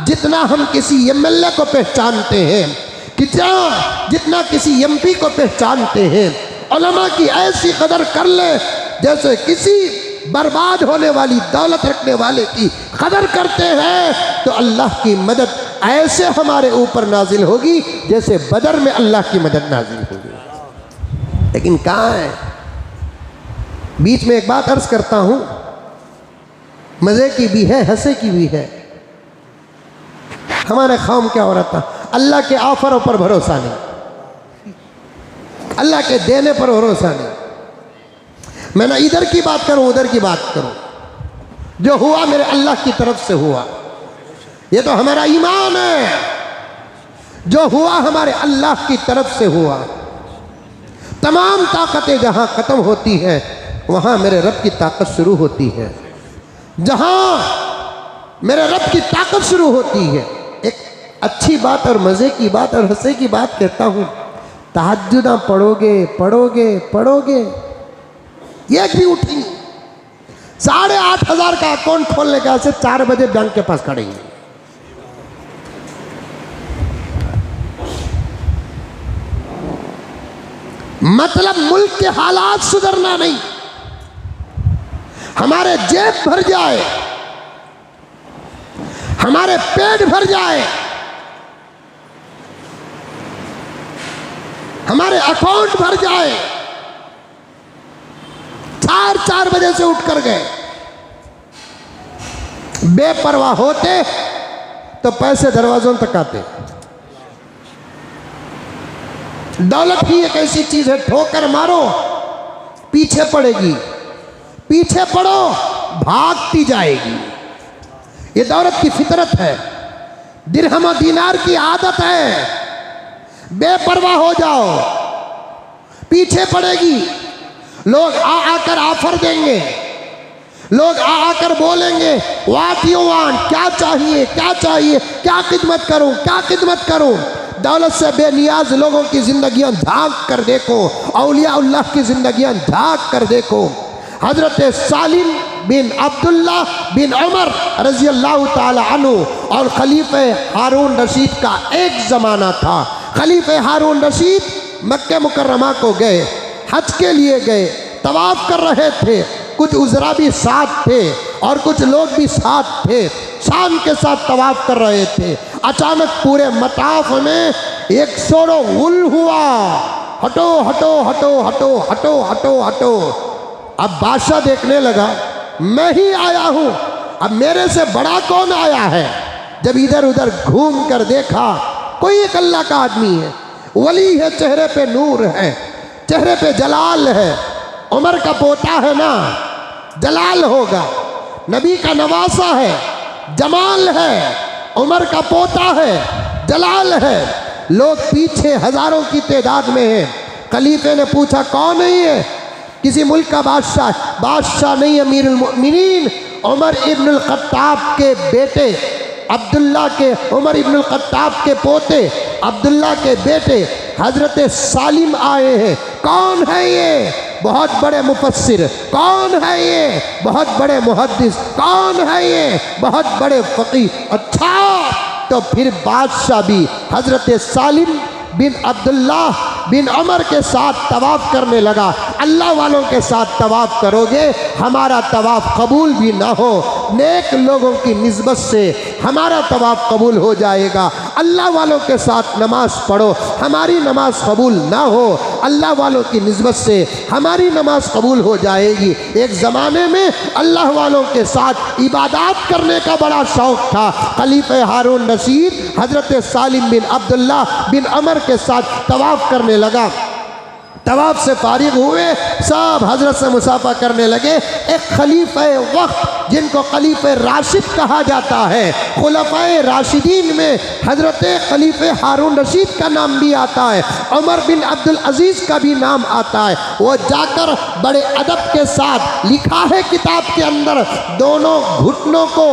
जितना हम किसी एमएलए को पहचानते हैं, जितना किसी एमपी को पहचानते हैं, उलमा की ऐसी कदर कर ले जैसे किसी बर्बाद होने वाली दौलत रखने वाले की कदर करते हैं, तो अल्लाह की मदद ऐसे हमारे ऊपर नाजिल होगी जैसे बदर में अल्लाह की मदद नाजिल होगी। लेकिन कहाँ है? बीच में एक बात अर्ज करता हूँ, मज़े की भी है, हंसे की भी है। हमारे कौम क्या हो रहा था, अल्लाह के ऑफरों पर भरोसा नहीं, अल्लाह के देने पर भरोसा नहीं। मैं ना इधर की बात करूँ उधर की बात करूँ, जो हुआ मेरे अल्लाह की तरफ से हुआ, ये तो हमारा ईमान है। जो हुआ हमारे अल्लाह की तरफ से हुआ। तमाम ताकतें जहाँ ख़त्म होती हैं वहाँ मेरे रब की ताकत शुरू होती है। जहाँ मेरे रब की ताकत शुरू होती है। एक अच्छी बात और मज़े की बात और हंसे की बात कहता हूँ, तहज्जुद पढ़ोगे पढ़ोगे पढ़ोगे, एक भी उठी 8,500 का अकाउंट खोलने का से 4 बजे बैंक के पास खड़े हैं। मतलब मुल्क के हालात सुधरना नहीं, हमारे जेब भर जाए, हमारे पेट भर जाए, हमारे अकाउंट भर जाए। 4 बजे से उठ कर गए, बेपरवाह होते तो पैसे दरवाजों तक आते। दौलत ही एक ऐसी चीज है, ठोकर मारो पीछे पड़ेगी, पीछे पड़ो भागती जाएगी। ये दौलत की फितरत है, दिरहम और दीनार की आदत है। बेपरवाह हो जाओ, पीछे पड़ेगी। लोग आकर ऑफर देंगे, लोग आकर बोलेंगे व्हाट यू वांट, क्या चाहिए क्या चाहिए, क्या खिदमत करूं क्या खिदमत करूं। दौलत से बेनियाज लोगों की जिंदगियां झांक कर देखो, औलिया अल्लाह की जिंदगियां झांक कर देखो। हजरत सालिम बिन अब्दुल्ला बिन उमर रजी अल्लाह ताला अन्हु और खलीफे हारून रशीद का एक ज़माना था। खलीफे हारून रशीद मक्के मुकर्रमा को गए, हज के लिए गए, तवाफ कर रहे थे। कुछ उज़रा भी साथ थे और कुछ लोग भी साथ थे, शान के साथ तवाफ कर रहे थे। अचानक पूरे मताफ में एक शोरो गुल हुआ, हटो हटो हटो हटो हटो हटो हटो। अब बादशाह देखने लगा, मैं ही आया हूँ, अब मेरे से बड़ा कौन आया है। जब इधर उधर घूम कर देखा, कोई एक अल्लाह का आदमी है, वली है, चेहरे पे नूर है, चेहरे पे जलाल है। उमर का पोता है ना, जलाल होगा। नबी का नवासा है, जमाल है। उमर का पोता है, जलाल है। लोग पीछे हजारों की तादाद में हैं। खलीफे ने पूछा कौन है ये? किसी मुल्क का बादशाह? बादशाह नहीं, अमीरुल मोमिनीन उमर इब्नुल खत्ताब के बेटे अब्दुल्ला के, उमर इब्नुल खत्ताब के पोते अब्दुल्ला के बेटे हजरत सालिम आए हैं। कौन है ये? बहुत बड़े मुफस्सिर। कौन है ये? बहुत बड़े मुहद्दिस। कौन है ये? बहुत बड़े फकीह। अच्छा, तो फिर बादशाह भी हजरत सालिम बिन अब्दुल्ला बिन उमर के साथ तवाफ़ करने लगा। अल्लाह वालों के साथ तवाफ़ करोगे, हमारा तवाफ़ कबूल भी ना हो, नेक लोगों की निस्बत से हमारा तवाफ़ कबूल हो जाएगा। अल्लाह वालों के साथ नमाज पढ़ो, हमारी नमाज कबूल ना हो, अल्लाह वालों की निस्बत से हमारी नमाज कबूल हो जाएगी। एक ज़माने में अल्लाह वालों के साथ इबादत करने का बड़ा शौक़ था। खलीफा हारून रशीद हजरत सालिम बिन अब्दुल्ला बिन उमर के साथ तवाफ़ करने लगा। तवाफ़ से फारिग हुए, सब हजरत से मुसाफा करने लगे। एक खलीफा वक्त जिनको खलीफा राशिद कहा जाता है, खुलफाए राशिदीन में हजरत खलीफा हारून रशीद का नाम भी आता है, उमर बिन अब्दुल अजीज़ का भी नाम आता है। वो जाकर बड़े अदब के साथ लिखा है किताब के अंदर, दोनों घुटनों को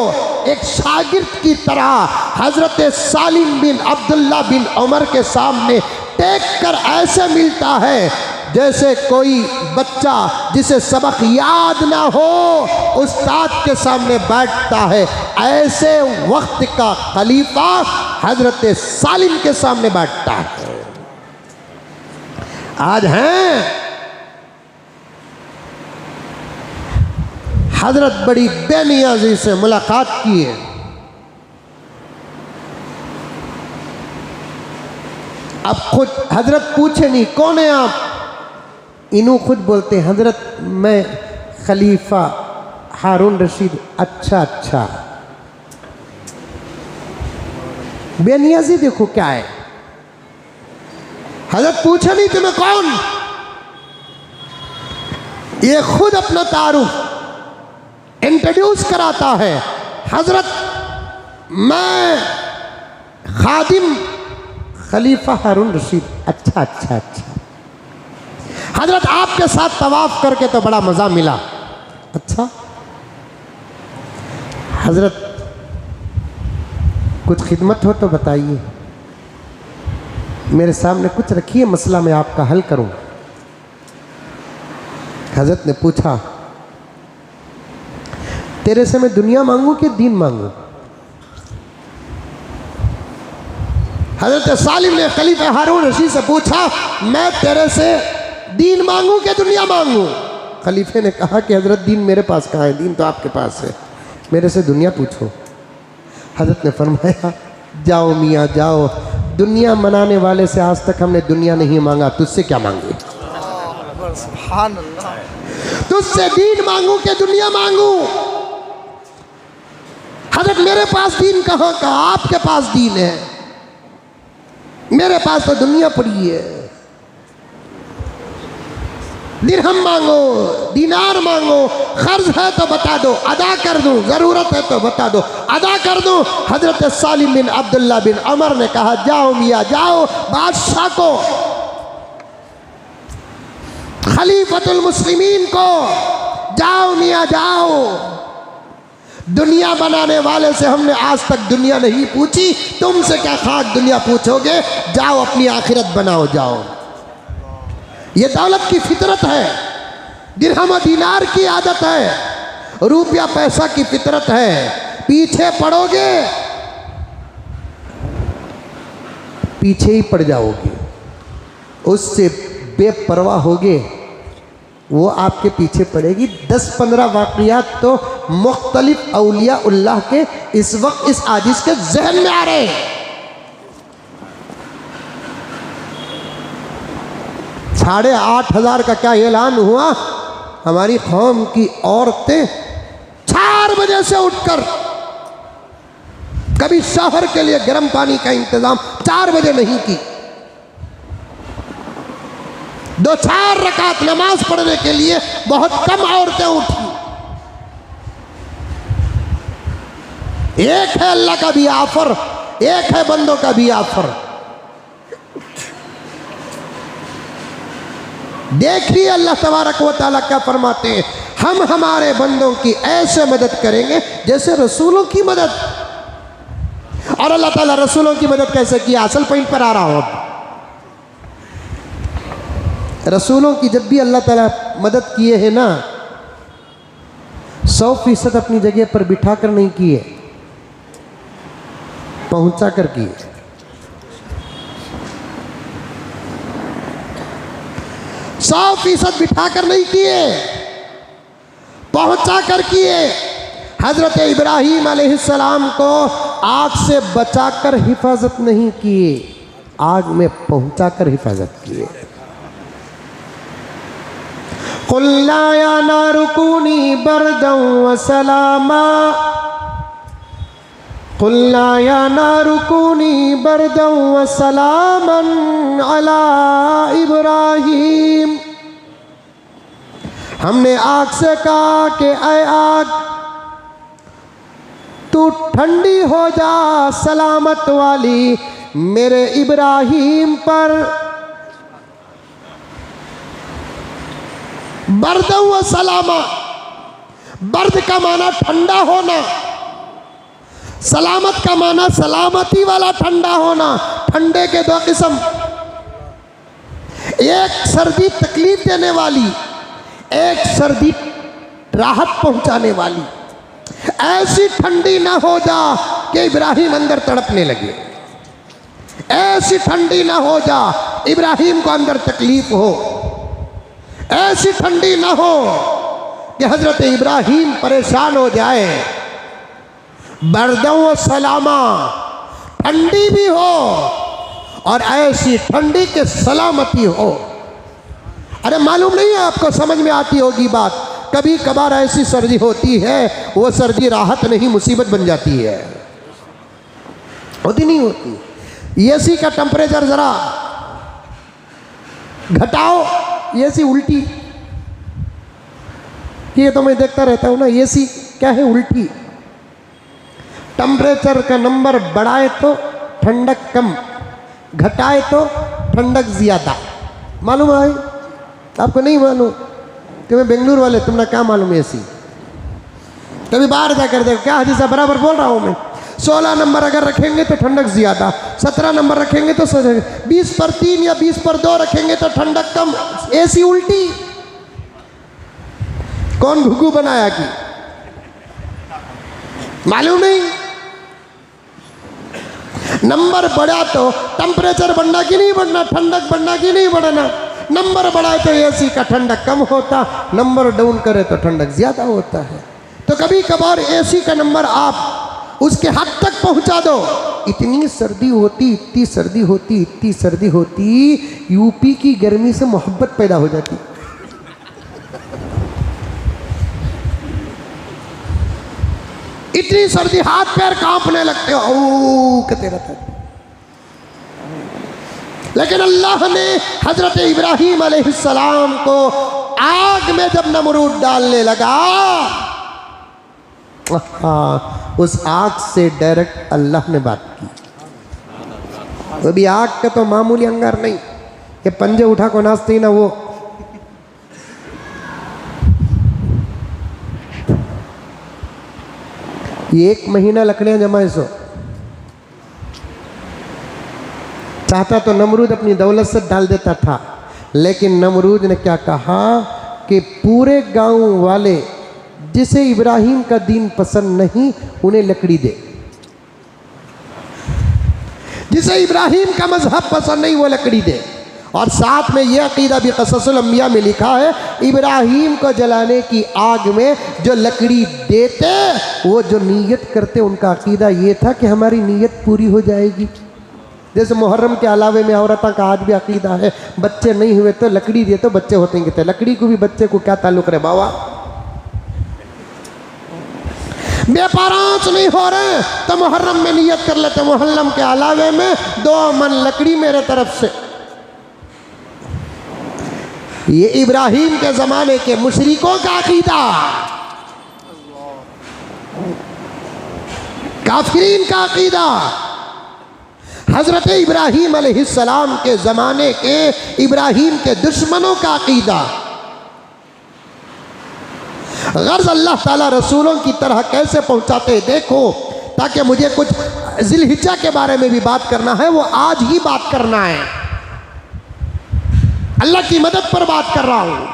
एक शागिर्द की तरह हजरत सालिम बिन अब्दुल्ला बिन उमर के सामने टेक कर ऐसे मिलता है जैसे कोई बच्चा जिसे सबक याद ना हो उस्ताद के सामने बैठता है। ऐसे वक्त का खलीफा हजरत सालिम के सामने बैठता है। आज हैं हजरत बड़ी बेनियाजी से मुलाकात की है। अब खुद हजरत पूछे नहीं कौन है आप, इन्हों खुद बोलते हैं हजरत मैं खलीफा हारून रशीद। अच्छा अच्छा, बेनियाजी देखो क्या है। हजरत पूछे नहीं तुम्हें कौन, ये खुद अपना तारुफ इंट्रोड्यूस कराता है। हजरत मैं खादिम खलीफा हारून रशीद। अच्छा अच्छा अच्छा, हजरत आपके साथ तवाफ करके तो बड़ा मज़ा मिला। अच्छा हजरत कुछ खिदमत हो तो बताइए, मेरे सामने कुछ रखिए, मसला मैं आपका हल करूं। हजरत ने पूछा तेरे से मैं दुनिया मांगू कि दीन मांगू? हजरत सालिम ने खलीफा हारून रशीद से पूछा मैं तेरे से दीन मांगू कि दुनिया मांगू? खलीफे ने कहा कि हजरत दीन मेरे पास कहाँ है, दीन तो आपके पास है, मेरे से दुनिया पूछो। हजरत ने फरमाया जाओ मियाँ जाओ, दुनिया मनाने वाले से आज तक हमने दुनिया नहीं मांगा, तुझसे क्या मांगे? सुभान अल्लाह। तुझसे दीन मांगू कि दुनिया मांगू? हजरत मेरे पास दीन कहाँ का, आपके पास दीन है, मेरे पास तो दुनिया पड़ी है। दिरहम मांगो, दीनार मांगो, कर्ज है तो बता दो अदा कर दूं, जरूरत है तो बता दो अदा कर दूं। हजरत सालिम बिन अब्दुल्ला बिन उमर ने कहा जाओ मियाँ जाओ, बादशाह को, खलीफतुल मुस्लिमीन को जाओ मियाँ जाओ, दुनिया बनाने वाले से हमने आज तक दुनिया नहीं पूछी, तुमसे क्या खाक दुनिया पूछोगे, जाओ अपनी आखिरत बनाओ जाओ। ये दौलत की फितरत है, दिरहम और दीनार की आदत है, रुपया पैसा की फितरत है। पीछे पड़ोगे पीछे ही पड़ जाओगे, उससे बेपरवाह होगे वो आपके पीछे पड़ेगी। 10-15 वाक़ियात तो मुख्तलिफ औलिया उल्लाह के इस वक्त इस आजिज़ के जहन में आ रहे हैं। 8,500 का क्या ऐलान हुआ, हमारी कौम की औरतें 4 बजे से उठकर कभी शहर के लिए गर्म पानी का इंतजाम 4 बजे नहीं की, 2-4 रकात नमाज पढ़ने के लिए बहुत कम औरतें उठी। एक है अल्लाह का भी ऑफर, एक है बंदों का भी ऑफर। देखिए अल्लाह तबारक व तआला क्या फरमाते हैं, हम हमारे बंदों की ऐसे मदद करेंगे जैसे रसूलों की मदद। और अल्लाह ताला रसूलों की मदद कैसे किया, असल पॉइंट पर आ रहा हूं। रसूलों की जब भी अल्लाह ताला मदद किए हैं ना, 100% अपनी जगह पर बिठा कर नहीं किए, पहुंचा कर किए। 100% बिठा कर नहीं किए, पहुंचा कर किए। हजरत इब्राहीम अलैहिस्सलाम को आग से बचाकर हिफाजत नहीं किए, आग में पहुंचा कर हिफाजत किए। कुल्ला या नारु कूनी बरदन व सलामा, कुल्ला या नारु कूनी बरदन व सलामन अला इब्राहीम। हमने आग से कहा कि ऐ आग तू ठंडी हो जा, सलामत वाली मेरे इब्राहीम पर। बर्द व सलामा, बर्द का माना ठंडा होना, सलामत का माना सलामती वाला ठंडा होना। ठंडे के दो किस्म, एक सर्दी तकलीफ देने वाली, एक सर्दी राहत पहुंचाने वाली। ऐसी ठंडी ना हो जा कि इब्राहीम अंदर तड़पने लगे, ऐसी ठंडी ना हो जा इब्राहीम को अंदर तकलीफ हो, ऐसी ठंडी ना हो कि हजरत इब्राहीम परेशान हो जाए। बर्दों व सलामा, ठंडी भी हो और ऐसी ठंडी के सलामती हो। अरे मालूम नहीं है आपको, समझ में आती होगी बात। कभी कभार ऐसी सर्दी होती है, वो सर्दी राहत नहीं मुसीबत बन जाती है, होती नहीं होती। एसी का टेम्परेचर जरा घटाओ, एसी उल्टी, ये तो मैं देखता रहता हूँ ना, एसी क्या है, उल्टी। टेम्परेचर का नंबर बढ़ाए तो ठंडक कम, घटाए तो ठंडक ज्यादा। मालूम है आपको? नहीं मालूम कि मैं बेंगलुरु वाले, तुमने क्या मालूम एसी? कभी बाहर जाकर देखो, क्या हदीस है, बराबर बोल रहा हूँ मैं। 16 नंबर अगर रखेंगे तो ठंडक ज्यादा, 17 नंबर रखेंगे तो 20 पर 3 या 20 पर 2 रखेंगे तो ठंडक कम। एसी उल्टी, कौन घुघू बनाया कि मालूम नहीं। नंबर बढ़ा तो टेम्परेचर बढ़ना कि नहीं बढ़ना, ठंडक बढ़ना कि नहीं बढ़ना। नंबर बढ़ाए तो एसी का ठंडक कम होता, नंबर डाउन करे तो ठंडक ज्यादा होता है। तो कभी कभार एसी का नंबर आप उसके हद तक पहुंचा दो, इतनी सर्दी होती, इतनी सर्दी होती, इतनी सर्दी होती, यूपी की गर्मी से मोहब्बत पैदा हो जाती। इतनी सर्दी, हाथ पैर कांपने लगते हो, ओ कहते रहते। लेकिन अल्लाह ने हजरत इब्राहीम अलैहिस्सलाम को आग में जब नमरूद डालने लगा, उस आग से डायरेक्ट अल्लाह ने बात की। वो भी आग का तो मामूली अंगार नहीं, ये पंजे उठा को नाचते ही ना, वो ये 1 महीना लकड़ियां जमाए सो। चाहता तो नमरूद अपनी दौलत से डाल देता था, लेकिन नमरूद ने क्या कहा कि पूरे गांव वाले जिसे इब्राहीम का दीन पसंद नहीं, उन्हें लकड़ी दे। जिसे इब्राहीम का मजहब पसंद नहीं, वो लकड़ी दे। और साथ में यह अकीदा भी क़ससुल अंबिया में लिखा है, इब्राहीम को जलाने की आग में जो लकड़ी देते, वो जो नीयत करते, उनका अकीदा ये था कि हमारी नीयत पूरी हो जाएगी। जैसे मुहर्रम के अलावे में औरतों का आज भी अकीदा है, बच्चे नहीं हुए तो लकड़ी दिए तो बच्चे होते हैं। लकड़ी को भी बच्चे को क्या ताल्लुक रे बाबा? व्यापारांच नहीं हो रहे तो मुहर्रम में नियत कर लेते, मुहर्रम के अलावे में 2 मन लकड़ी मेरे तरफ से। ये इब्राहीम के ज़माने के मुशरिकों का अकीदा। काफिरीन का अकीदा, हज़रत इब्राहीम अलैहिस्सलाम के ज़माने के इब्राहीम के दुश्मनों का अकीदा। गर्ज़ अल्लाह ताला रसूलों की तरह कैसे पहुँचाते देखो, ताकि मुझे कुछ ज़िलहिज्जा के बारे में भी बात करना है, वो आज ही बात करना है। अल्लाह की मदद पर बात कर रहा हूँ।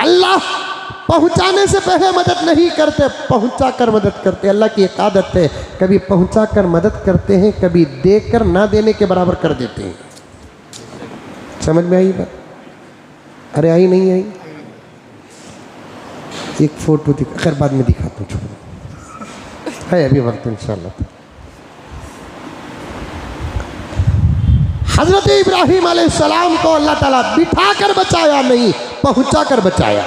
अल्लाह पहुंचाने से पहले मदद नहीं करते, पहुंचा कर मदद करते। अल्लाह की एक आदत है, कभी पहुंचा कर मदद करते हैं, कभी देकर ना देने के बराबर कर देते हैं। समझ में आई बात? अरे आई नहीं आई? एक फोटो दिखा, खैर बाद में दिखाता हूँ, छोड़ो, है अभी वक्त इंशाल्लाह। हज़रत इब्राहीम अलैहिस्सलाम को अल्लाह ताला बिठा कर बचाया नहीं, पहुंचा कर बचाया।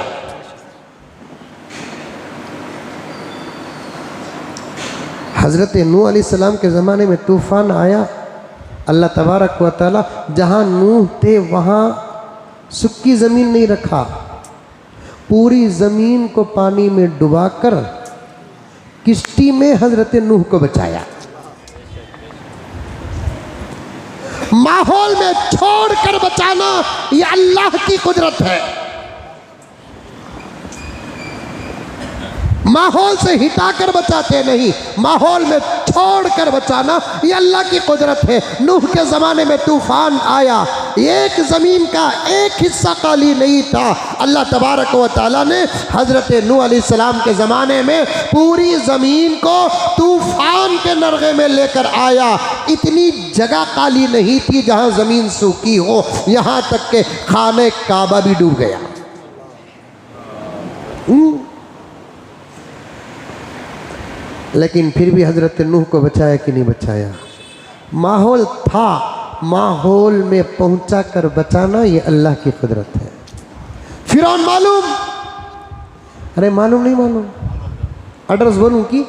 हज़रत नूह अलैहिस्सलाम के ज़माने में तूफ़ान आया। अल्लाह तबारक व तआला जहाँ नूह थे वहाँ सूखी ज़मीन नहीं रखा, पूरी ज़मीन को पानी में डुबाकर किश्ती में हज़रत नूह को बचाया। माहौल में छोड़कर बचाना ये अल्लाह की कुदरत है। माहौल से हिटाकर बचाते नहीं, माहौल में छोड़कर बचाना ये अल्लाह की कुदरत है। नूह के ज़माने में तूफ़ान आया, एक ज़मीन का एक हिस्सा खाली नहीं था। अल्लाह तबारक व तआला ने हज़रत नूह अलैहिस्सलाम के ज़माने में पूरी ज़मीन को तूफ़ान के नरगे में लेकर आया। इतनी जगह खाली नहीं थी जहाँ ज़मीन सूखी हो, यहाँ तक के खाने काबा भी डूब गया। लेकिन फिर भी हज़रत नूह को बचाया कि नहीं बचाया? माहौल था, माहौल में पहुंचा कर बचाना ये अल्लाह की कुदरत है। फिरौन मालूम? अरे मालूम नहीं मालूम? एड्रेस बोलूँ कि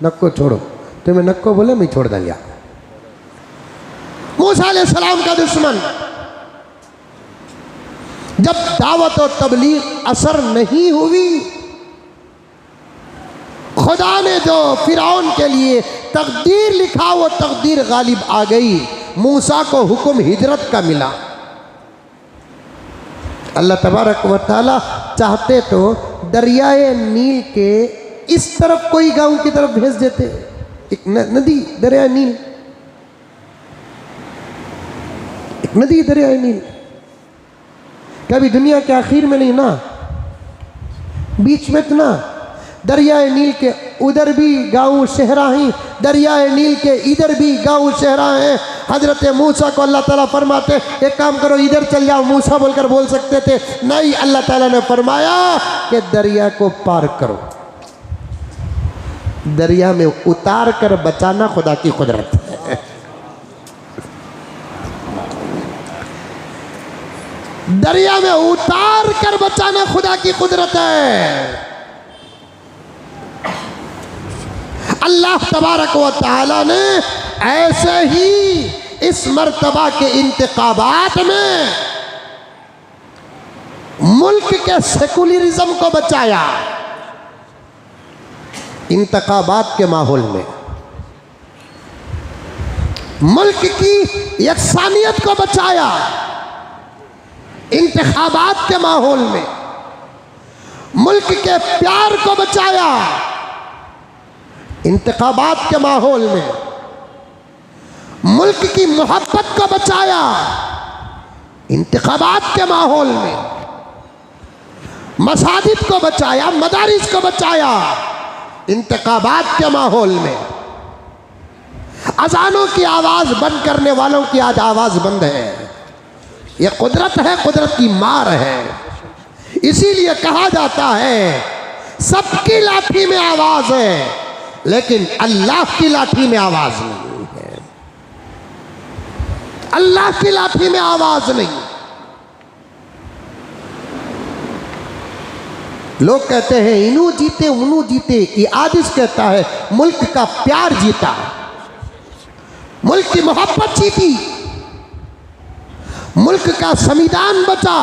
नक्को छोड़ो, तो मैं नक्को बोले मैं छोड़ दिया। मूसा अलैहिस्सलाम का दुश्मन, जब दावत और तबलीग असर नहीं हुई, खुदा ने जो फिरौन के लिए तकदीर लिखा वो तकदीर गालिब आ गई। मूसा को हुक्म हिजरत का मिला। अल्लाह तबारक व तआला चाहते तो दरियाए नील के इस तरफ कोई गांव की तरफ भेज देते, एक नदी दरियाए नील, एक नदी दरियाए नील, कभी दुनिया के आखिर में नहीं ना, बीच में तो ना। दरियाए नील के उधर भी गाँव शहरा हैं, दरियाए नील के इधर भी गाँव शहरा हैं। हज़रत मूसा को अल्लाह ताला फरमाते एक काम करो इधर चल जाओ, मूसा बोलकर बोल सकते थे, नहीं, अल्लाह ताला ने फरमाया कि दरिया को पार करो। दरिया में उतार कर बचाना खुदा की कुदरत है। दरिया में उतार कर बचाना खुदा की कुदरत है। अल्लाह तबारक व तआला ने ऐसे ही इस मर्तबा के इंतखाबात में मुल्क के सेकुलरिज्म को बचाया। इंतखाबात के माहौल में मुल्क की यकसानियत को बचाया। इंतखाबात के माहौल में मुल्क के प्यार को बचाया। इंतखाबात के माहौल में मुल्क की मोहब्बत को बचाया। इंतखाबात के माहौल में मसाजिद को बचाया, मदारिस को बचाया। इंतखाबात के माहौल में अजानों की आवाज़ बंद करने वालों की आज आवाज़ बंद है। यह कुदरत है, कुदरत की मार है। इसीलिए कहा जाता है सबकी लाठी में आवाज़ है, लेकिन अल्लाह की लाठी में आवाज़ नहीं है। अल्लाह की लाठी में आवाज़ नहीं। लोग कहते हैं इनू जीते उनू जीते, ये आदिश कहता है मुल्क का प्यार जीता, मुल्क की मोहब्बत जीती, मुल्क का संविधान बचा,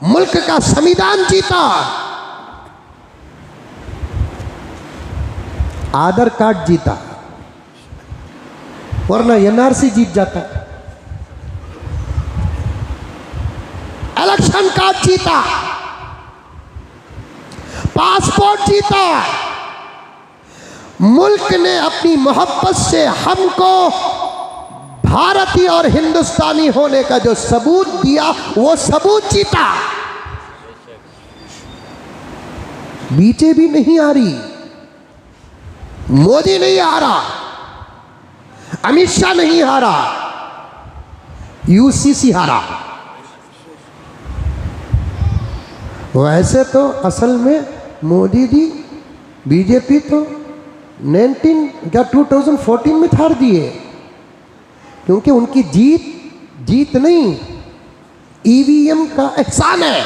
मुल्क का संविधान जीता। आधार कार्ड जीता, वरना एनआरसी जीत जाता। इलेक्शन कार्ड जीता, पासपोर्ट जीता। मुल्क ने अपनी मोहब्बत से हमको भारतीय और हिंदुस्तानी होने का जो सबूत दिया, वो सबूत जीता। बीजेपी नहीं आ रही, मोदी नहीं आ रहा, अमित शाह नहीं हारा, यूसीसी हारा। वैसे तो असल में मोदी जी बीजेपी तो 2014 में हार दिए, क्योंकि उनकी जीत नहीं, ईवीएम का एहसान है।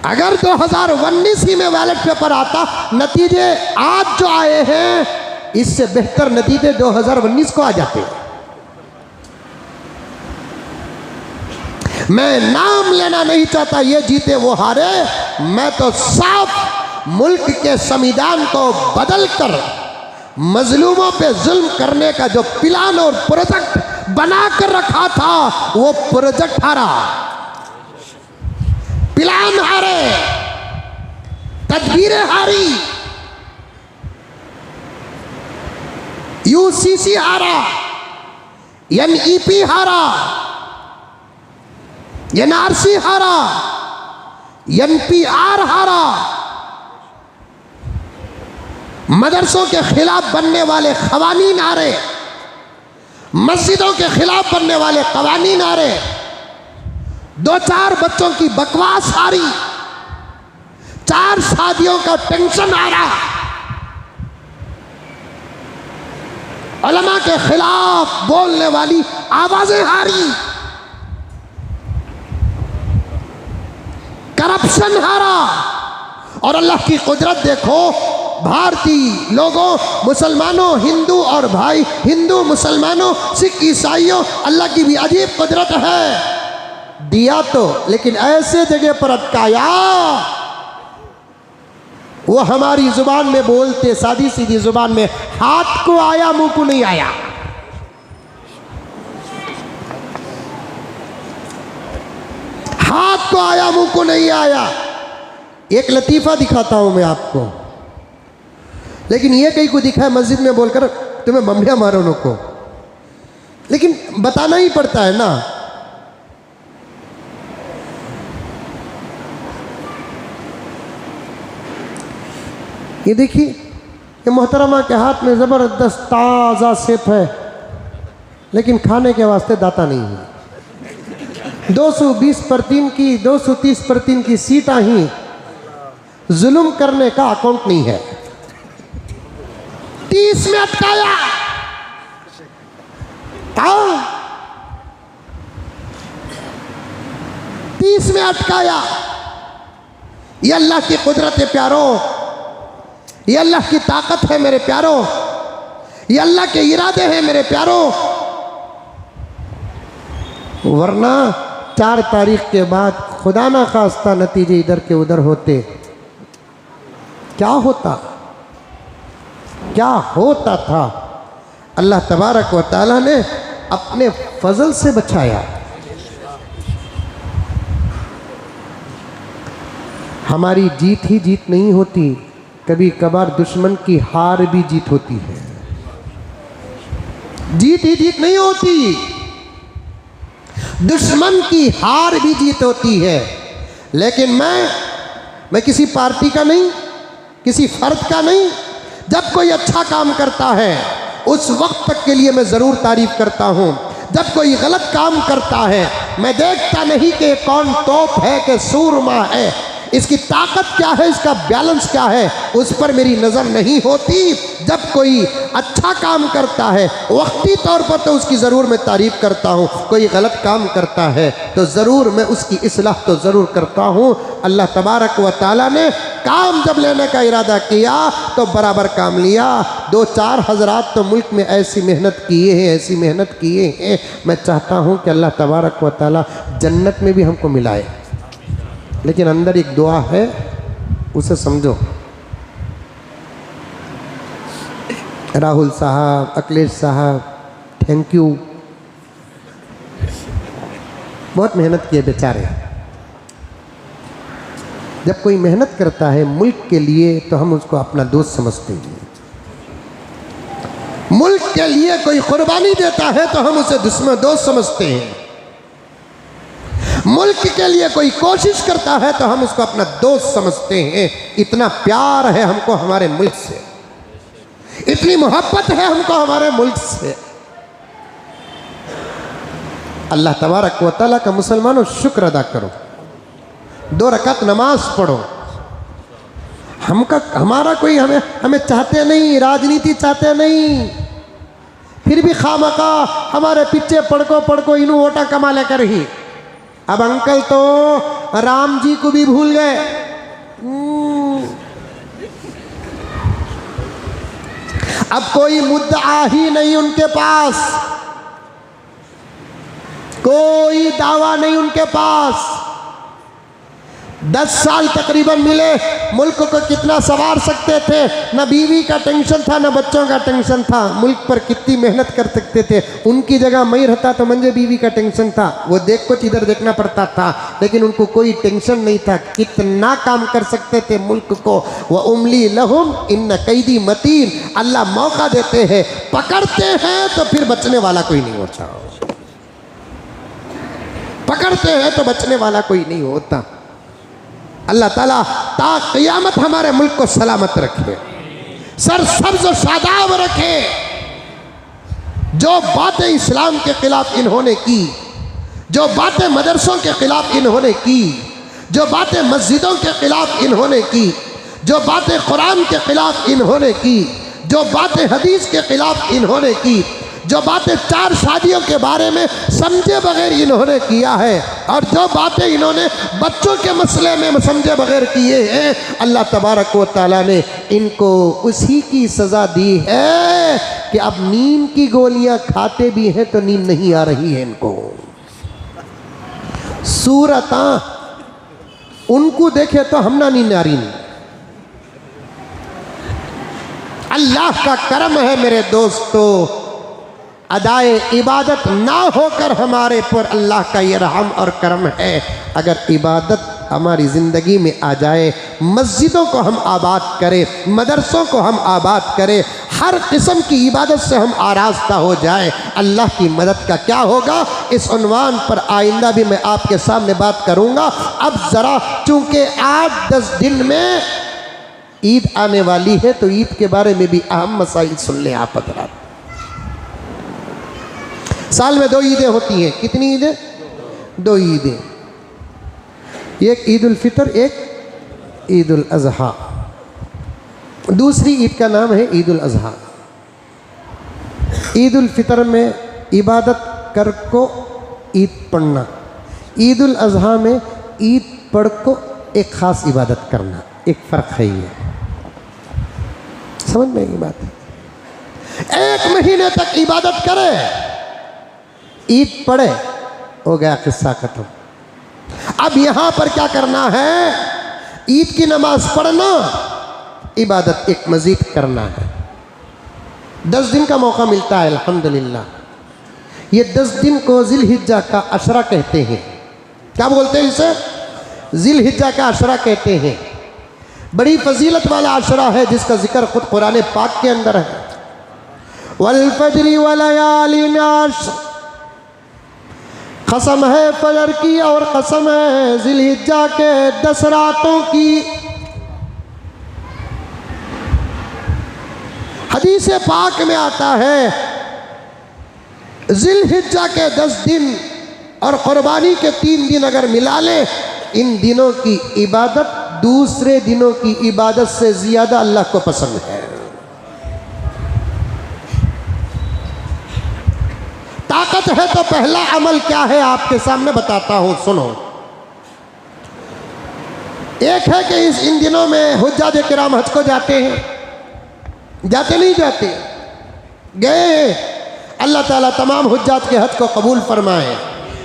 अगर 2019 ही में बैलेट पेपर आता, नतीजे आज जो आए हैं इससे बेहतर नतीजे 2019 को आ जाते। मैं नाम लेना नहीं चाहता, ये जीते वो हारे। मैं तो साफ मुल्क के संविधान को बदलकर मजलूमों पे जुल्म करने का जो प्लान और प्रोजेक्ट बना कर रखा था, वो प्रोजेक्ट हारा, प्लान हारे, तदबीरें हारी, यूसीसी हारा, एनईपी हारा, एनआरसी हारा, एनपीआर हारा। मदरसों के खिलाफ बनने वाले कवानीन हारे, मस्जिदों के खिलाफ बनने वाले कवानीन हारे, 2-4 बच्चों की बकवास हारी, 4 शादियों का टेंशन हारा, उलमा के खिलाफ बोलने वाली आवाजें हारी, करप्शन हारा। और अल्लाह की कुदरत देखो, भारतीय लोगों, मुसलमानों, हिंदू और भाई, हिंदू मुसलमानों, सिख ईसाइयों, अल्लाह की भी अजीब कुदरत है। दिया तो, लेकिन ऐसे जगह पर अटकाया, वो हमारी जुबान में बोलते, सादी सीधी जुबान में, हाथ को आया मुंह को नहीं आया। हाथ को आया मुंह को नहीं आया। एक लतीफ़ा दिखाता हूं मैं आपको, लेकिन ये कहीं को दिखा है मस्जिद में बोलकर तुम्हें बम्बिया मारो नो को, लेकिन बताना ही पड़ता है ना। ये देखिए, ये मोहतरमा के हाथ में ज़बरदस्त ताज़ा सेब है, लेकिन खाने के वास्ते दाता नहीं है। 220 पर 3 की, 230 पर 3 की सीटा ही जुल्म करने का अकाउंट नहीं है। 30 में अटकाया, 30 में अटकाया। ये अल्लाह की कुदरत है प्यारों, ये अल्लाह की ताकत है मेरे प्यारों, ये अल्लाह के इरादे हैं मेरे प्यारों। वरना 4 तारीख के बाद खुदा ना खास्ता नतीजे इधर के उधर होते, क्या होता, क्या होता था। अल्लाह तबारक व तआला ने अपने फजल से बचाया। हमारी जीत ही जीत नहीं होती, कभी कभार दुश्मन की हार भी जीत होती है। जीत ही जीत नहीं होती, दुश्मन की हार भी जीत होती है। लेकिन मैं किसी पार्टी का नहीं, किसी फर्द का नहीं। जब कोई अच्छा काम करता है उस वक्त तक के लिए मैं ज़रूर तारीफ करता हूँ। जब कोई गलत काम करता है मैं देखता नहीं कि कौन तोप है कि सूरमा है, इसकी ताकत क्या है, इसका बैलेंस क्या है, उस पर मेरी नज़र नहीं होती। जब कोई अच्छा काम करता है वक्ती तौर पर तो उसकी ज़रूर मैं तारीफ़ करता हूँ, कोई गलत काम करता है तो ज़रूर मैं उसकी इस्लाह तो ज़रूर करता हूँ। अल्लाह तबारक व तआला ने काम जब लेने का इरादा किया तो बराबर काम लिया। 2-4 हज़रात तो मुल्क में ऐसी मेहनत किए हैं, ऐसी मेहनत किए हैं। मैं चाहता हूँ कि अल्लाह तबारक व तआला जन्नत में भी हमको मिलाए, लेकिन अंदर एक दुआ है, उसे समझो। राहुल साहब, अखिलेश साहब, थैंक यू। बहुत मेहनत किए बेचारे। जब कोई मेहनत करता है मुल्क के लिए तो हम उसको अपना दोस्त समझते हैं। मुल्क के लिए कोई कुर्बानी देता है तो हम उसे दुश्मन दोस्त समझते हैं। मुल्क के लिए कोई कोशिश करता है तो हम उसको अपना दोस्त समझते हैं। इतना प्यार है हमको हमारे मुल्क से, इतनी मोहब्बत है हमको हमारे मुल्क से। अल्लाह तबारक व तआला का मुसलमानों शुक्र अदा करो, 2 रकात नमाज पढ़ो। हमारा कोई हमें चाहते नहीं, राजनीति चाहते नहीं, फिर भी खामखा हमारे पीछे पड़को इन्हों वोटा कमा लेकर ही। अब अंकल तो राम जी को भी भूल गए। अब कोई मुद्दा ही नहीं उनके पास, कोई दावा नहीं उनके पास। 10 साल तकरीबन मिले, मुल्क को कितना संवार सकते थे। न बीवी का टेंशन था, न बच्चों का टेंशन था। मुल्क पर कितनी मेहनत कर सकते थे। उनकी जगह मैं रहता तो मुझे बीवी का टेंशन था, वो देख कुछ इधर देखना पड़ता था, लेकिन उनको कोई टेंशन नहीं था। कितना काम कर सकते थे मुल्क को। व उमली लहुम इन्न कैदी मतीन। अल्लाह मौका देते हैं, पकड़ते हैं तो फिर बचने वाला कोई नहीं होता। पकड़ते हैं तो बचने वाला कोई नहीं होता। अल्लाह ताला ता क़यामत हमारे मुल्क को सलामत रखे, सरसब्ज़ शादाब रखे। जो बातें इस्लाम के ख़िलाफ़ इन्होंने की, जो बातें मदरसों के ख़िलाफ़ इन्होंने की, जो बातें मस्जिदों के ख़िलाफ़ इन्होंने की, जो बातें कुरान के ख़िलाफ़ इन्होंने की, जो बातें हदीस के ख़िलाफ़ इन्होंने की, जो बातें 4 शादियों के बारे में समझे बगैर इन्होंने किया है, और जो बातें इन्होंने बच्चों के मसले में समझे बगैर किए हैं, अल्लाह तबारक व तआला ने इनको उसी की सज़ा दी है कि अब नींद की गोलियां खाते भी हैं तो नींद नहीं आ रही है इनको। सूरतां उनको देखे तो हमना नींद आ रही नहीं। अल्लाह का करम है मेरे दोस्तों, अदाए इबादत ना होकर हमारे पर अल्लाह का ये रहम और करम है। अगर इबादत हमारी ज़िंदगी में आ जाए, मस्जिदों को हम आबाद करें, मदरसों को हम आबाद करें, हर किस्म की इबादत से हम आरास्ता हो जाए, अल्लाह की मदद का क्या होगा, इस उन्वान पर आइंदा भी मैं आपके सामने बात करूँगा। अब ज़रा चूँकि 8-10 दिन में ईद आने वाली है तो ईद के बारे में भी अहम मसाइल सुन लें आप हज़रात। साल में 2 ईदें होती हैं। कितनी ईदें? 2 ईदें, एक ईद उल फितर, एक ईद उल अज़हा। दूसरी ईद का नाम है ईद उल अज़हा। ईद उल फितर में इबादत कर को ईद पढ़ना, ईद उल अज़हा में ईद पढ़ को एक ख़ास इबादत करना, एक फ़र्क है ये। समझ में ये बात है। 1 महीने तक इबादत करे, ईद पढ़े, हो गया किस्सा खत्म। अब यहाँ पर क्या करना है, ईद की नमाज पढ़ना, इबादत एक मज़ीद करना है। 10 दिन का मौका मिलता है अल्हम्दुलिल्लाह। ये 10 दिन को ज़िलहिज्जा का अशरा कहते हैं। क्या बोलते हैं इसे? ज़िलहिज्जा का अशरा कहते हैं। बड़ी फजीलत वाला अशरा है जिसका जिक्र खुद कुरान पाक के अंदर है। वल फज्रि व लयालिन अश्र, कसम है फजर की और कसम है ज़िलहिज्जा के 10 रातों की। हदीस पाक में आता है ज़िलहिज्जा के 10 दिन और कुर्बानी के 3 दिन अगर मिला ले, इन दिनों की इबादत दूसरे दिनों की इबादत से ज़्यादा अल्लाह को पसंद है। ताकत है तो पहला अमल क्या है आपके सामने बताता हूं, सुनो। एक है कि इन दिनों में हुज्जाज किराम हज को जाते हैं, जाते नहीं जाते, गए। अल्लाह ताला तमाम हुज्जाज के हज को कबूल फरमाए,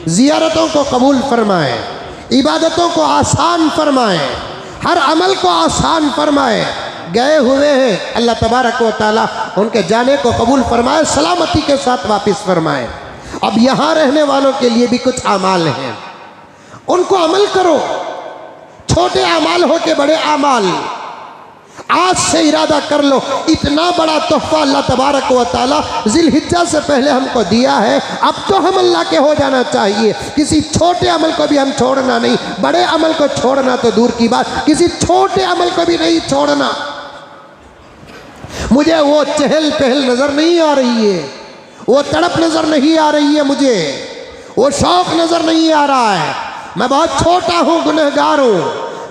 ज़ियारतों को कबूल फरमाए, इबादतों को आसान फरमाए, हर अमल को आसान फरमाए। गए हुए हैं, अल्लाह तबारक व तआला उनके जाने को कबूल फरमाए, सलामती के साथ वापस फरमाए। अब यहाँ रहने वालों के लिए भी कुछ अमाल हैं, उनको अमल करो। छोटे अमाल हो के बड़े अमाल, आज से इरादा कर लो। इतना बड़ा तोहफा अल्लाह तबारक व तआला जिलहिज्जा से पहले हमको दिया है, अब तो हम अल्लाह के हो जाना चाहिए। किसी छोटे अमल को भी हम छोड़ना नहीं, बड़े अमल को छोड़ना तो दूर की बात, किसी छोटे अमल को भी नहीं छोड़ना। मुझे वो चहल पहल नजर नहीं आ रही है, वो तड़प नजर नहीं आ रही है, मुझे वो शौक नजर नहीं आ रहा है। मैं बहुत छोटा हूँ, गुनहगार हूँ,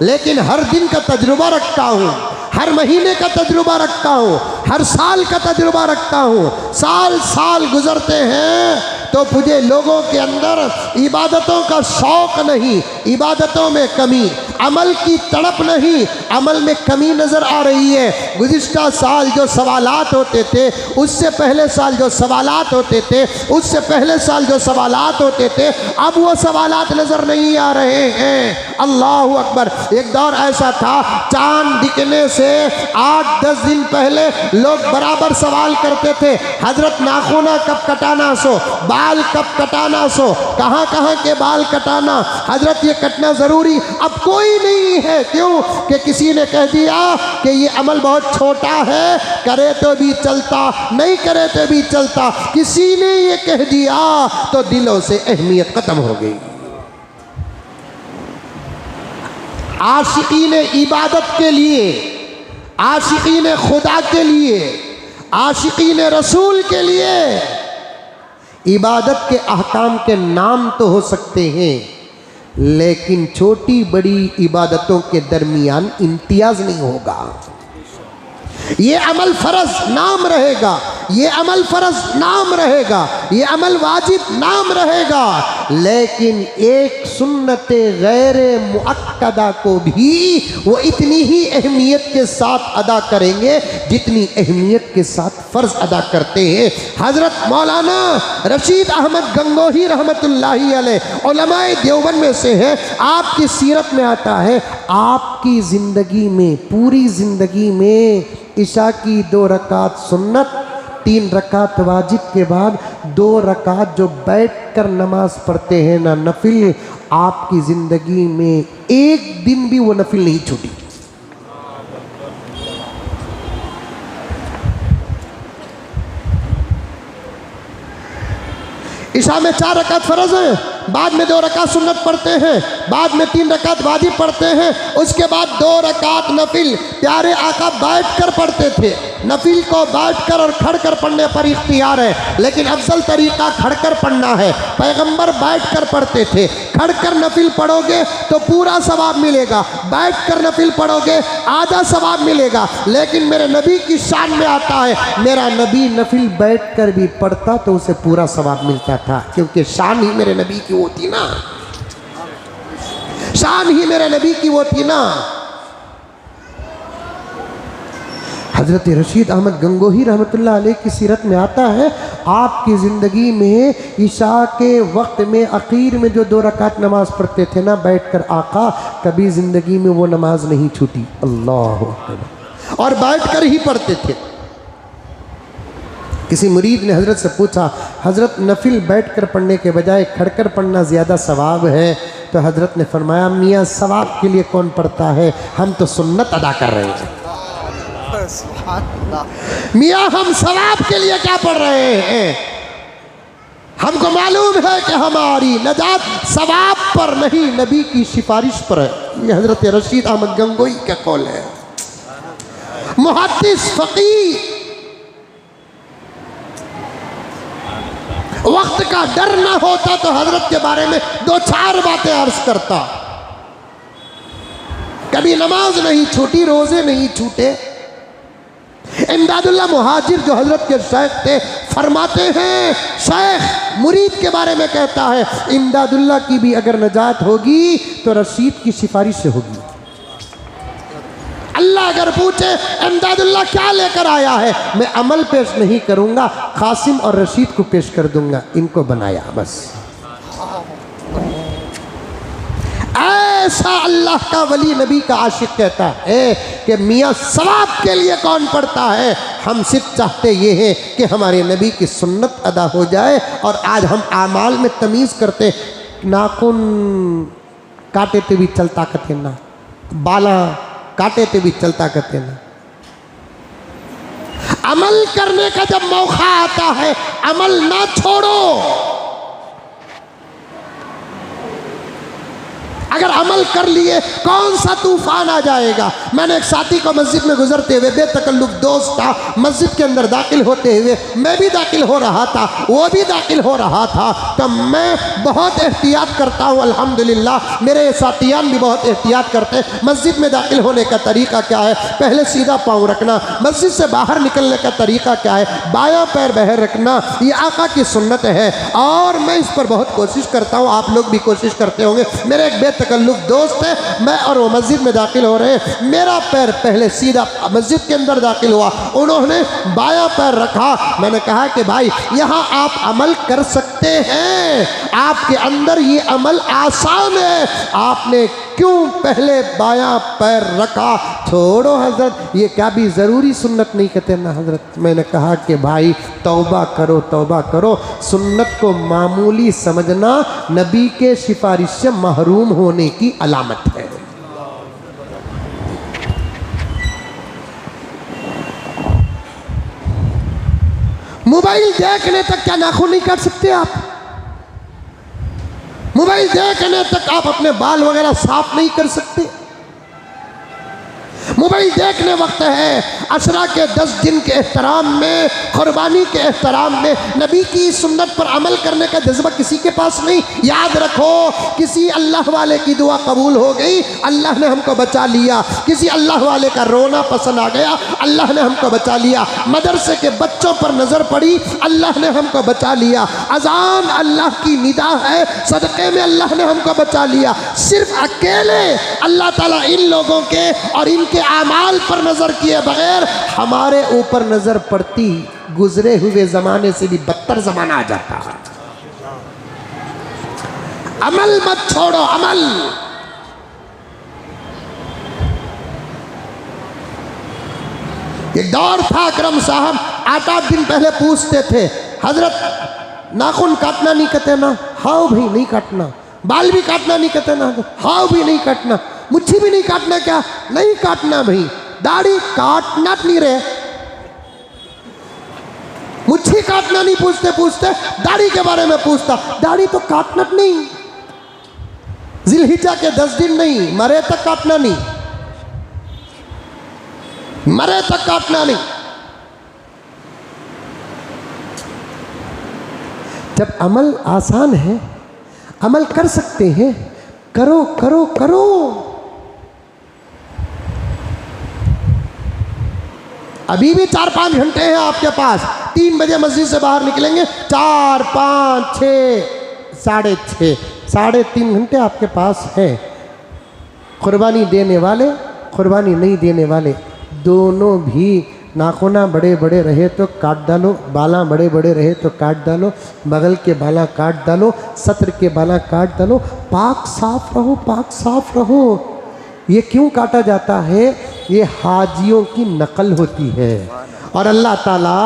लेकिन हर दिन का तजुर्बा रखता हूँ, हर महीने का तजुर्बा रखता हूँ, हर साल का तजुर्बा रखता हूँ। साल साल गुजरते हैं तो मुझे लोगों के अंदर इबादतों का शौक़ नहीं, इबादतों में कमी, अमल की तड़प नहीं, अमल में कमी नज़र आ रही है। गुज़िश्ता साल जो सवालात होते थे, उससे पहले साल जो सवालात होते थे, उससे पहले साल जो सवालात होते थे, अब वो सवालात नज़र नहीं आ रहे हैं। अल्लाह अकबर। एक दौर ऐसा था, चांद दिखने से 8-10 दिन पहले लोग बराबर सवाल करते थे, हजरत नाखूना कब कटाना सो, बाल कब कटाना सो, कहाँ कहाँ के बाल कटाना, हजरत ये कटना ज़रूरी। अब कोई नहीं है, क्यों कि किसी ने कह दिया कि ये अमल बहुत छोटा है, करे तो भी चलता, नहीं करे तो भी चलता। किसी ने ये कह दिया तो दिलों से अहमियत ख़त्म हो गई। आशिकीन इबादत के लिए, आशिकीन खुदा के लिए, आशिकीन रसूल के लिए इबादत के अहकाम के नाम तो हो सकते हैं, लेकिन छोटी बड़ी इबादतों के दरमियान इम्तियाज नहीं होगा। ये अमल फ़र्ज नाम रहेगा, ये अमल फ़र्ज नाम रहेगा, ये अमल वाजिब नाम रहेगा, लेकिन एक सुन्नत गैर मुअक्कदा को भी वो इतनी ही अहमियत के साथ अदा करेंगे जितनी अहमियत के साथ फ़र्ज अदा करते हैं। हज़रत मौलाना रशीद अहमद गंगोही रहमतुल्लाहि अलैह उलमाए देवबंद में से है। आपकी सीरत में आता है, आपकी ज़िंदगी में, पूरी ज़िंदगी में इशा की 2 रकात सुन्नत, 3 रकात वाजिब के बाद 2 रकात जो बैठ कर नमाज पढ़ते हैं ना नफिल, आपकी ज़िंदगी में एक दिन भी वो नफिल नहीं छूटी। इशा में 4 रकात फ़र्ज है, बाद में 2 रकात सुन्नत पढ़ते हैं, बाद में 3 रकात वाजिब पढ़ते हैं, उसके बाद 2 रकात नफिल। प्यारे आका बैठ कर पढ़ते थे, नफिल को बैठ कर और खड़ कर पढ़ने पर इख्तियार है, लेकिन अफजल तरीक़ा खड़ कर पढ़ना है। पैगंबर बैठ कर पढ़ते थे, खड़ कर नफिल पढ़ोगे तो पूरा सवाब मिलेगा, बैठ कर नफिल पढ़ोगे आधा सवाब मिलेगा। लेकिन मेरे नबी की शान में आता है, मेरा नबी नफिल बैठ कर भी पढ़ता तो उसे पूरा सवाब मिलता था, क्योंकि शान ही मेरे नबी की वो थी ना, शान ही मेरे नबी की वो थी ना। हज़रत रशीद अहमद गंगोही रहमतुल्लाह अलैह की सीरत में आता है, आपकी ज़िंदगी में इशा के वक्त में आखिर में जो 2 रकात नमाज पढ़ते थे ना बैठकर, आका कभी ज़िंदगी में वो नमाज नहीं छूटी। अल्लाह अकबर। और बैठकर ही पढ़ते थे। किसी मुरीद ने हज़रत से पूछा, हज़रत नफिल बैठकर पढ़ने के बजाय खड़कर पढ़ना ज़्यादा सवाब है? तो हज़रत ने फरमाया, मियाँ सवाब के लिए कौन पढ़ता है, हम तो सुन्नत अदा कर रहे हैं। मियाँ हम सवाब के लिए क्या पढ़ रहे हैं? हमको मालूम है कि हमारी नजात सवाब पर नहीं, नबी की सिफारिश पर है। ये हज़रत रशीद अहमद गंगोही का कौल है। मुहद्दिस फ़क़ीह, वक्त का डर ना होता तो हजरत के बारे में 2-4 बातें अर्ज करता। कभी नमाज नहीं छूटी, रोजे नहीं छूटे। इमदादुल्लाह मुहाजिर जो हजरत के शेख थे, फरमाते हैं, शेख मुरीद के बारे में कहता है, इमदादुल्लाह की भी अगर नजात होगी तो रशीद की सिफारिश से होगी। अल्लाह अगर पूछे इमदादुल्लाह क्या लेकर आया है, मैं अमल पेश नहीं करूंगा, कासिम और रशीद को पेश कर दूंगा, इनको बनाया बस। ऐसा अल्लाह का वली नबी का आशिक कहता है कि मियाँ सवाब के लिए कौन पढ़ता है, हम सिर्फ चाहते ये हैं कि हमारे नबी की सुन्नत अदा हो जाए। और आज हम आमाल में तमीज़ करते, नाखून काटे ते भी चलता कते ना, बाला काटे ते भी चलता कते ना। अमल करने का जब मौका आता है अमल ना छोड़ो। अगर अमल कर लिए कौन सा तूफान आ जाएगा। मैंने एक साथी को मस्जिद में गुजरते हुए, बेतकल्लुफ दोस्त था, मस्जिद के अंदर दाखिल होते हुए मैं भी दाखिल हो रहा था, वो भी दाखिल हो रहा था, तो मैं बहुत एहतियात करता हूँ अल्हम्दुलिल्लाह। मेरे साथियान भी बहुत एहतियात करते हैं। मस्जिद में दाखिल होने का तरीका क्या है, पहले सीधा पाँव रखना। मस्जिद से बाहर निकलने का तरीका क्या है, बायां पैर बाहर रखना। ये आका की सुन्नत है और मैं इस पर बहुत कोशिश करता हूँ, आप लोग भी कोशिश करते होंगे। मेरे एक तकल्लुफ दोस्त है, मैं और वो मस्जिद में दाखिल हो रहे हैं, मेरा पैर पहले सीधा मस्जिद के अंदर दाखिल हुआ, उन्होंने बायां पैर रखा। मैंने कहा कि भाई यहाँ आप अमल कर सकते हैं, आपके अंदर ये अमल आसान है, आपने क्यों पहले बायां पैर रखा। छोड़ो हजरत, ये क्या भी ज़रूरी सुन्नत नहीं कहते ना हजरत। मैंने कहा कि भाई तौबा करो, तौबा करो। सुन्नत को मामूली समझना नबी के सिफारिश से महरूम होने की अलामत है। मोबाइल देखने तक क्या नाखून नहीं काट सकते आप? मोबाइल देखने तक आप अपने बाल वगैरह साफ नहीं कर सकते? मोबाइल देखने वक्त है अशरा के 10 दिन के एहतराम में, कुर्बानी के एहतराम में नबी की सुन्नत पर अमल करने का जज्बा किसी के पास नहीं। याद रखो, किसी अल्लाह वाले की दुआ कबूल हो गई, अल्लाह ने हमको बचा लिया। किसी अल्लाह वाले का रोना पसंद आ गया, अल्लाह ने हमको बचा लिया। मदरसे के बच्चों पर नज़र पड़ी, अल्लाह ने हमको बचा लिया। अजान अल्लाह की निदा है, सदक़े में अल्लाह ने हमको बचा लिया। सिर्फ अकेले अल्लाह ताला इन लोगों के और इनके आमाल पर नजर किए बगैर हमारे ऊपर नजर पड़ती, गुजरे हुए जमाने से भी बदतर जमाना आ जाता है। अमल मत छोड़ो, अमल। एक दौर था, अकरम साहब 8-8 दिन पहले पूछते थे, हजरत नाखून काटना नहीं कहते ना? हाँ भाई नहीं काटना। बाल भी काटना नहीं कहते ना? हाँ भी नहीं काटना। मुच्छी भी नहीं काटना? क्या नहीं काटना भाई। दाढ़ी काटना नहीं रहे, मुच्छी काटना नहीं पूछते पूछते दाढ़ी के बारे में पूछता। दाढ़ी तो काटना नहीं, जिलहिज्जा के 10 दिन नहीं, मरे तक काटना नहीं, मरे तक काटना नहीं। जब अमल आसान है, अमल कर सकते हैं, करो करो करो। अभी भी 4-5 घंटे हैं आपके पास। 3 बजे मस्जिद से बाहर निकलेंगे, 4, 5, 6, 6:30, 3.5 घंटे आपके पास है। कुर्बानी देने वाले, कुर्बानी नहीं देने वाले दोनों भी, नाखूना बड़े बड़े रहे तो काट डालो, बाला बड़े बड़े रहे तो काट डालो, बगल के बाला काट डालो, सत्र के बाला काट डालो। पाक साफ रहो, पाक साफ रहो। ये क्यों काटा जाता है? ये हाजियों की नकल होती है और अल्लाह ताला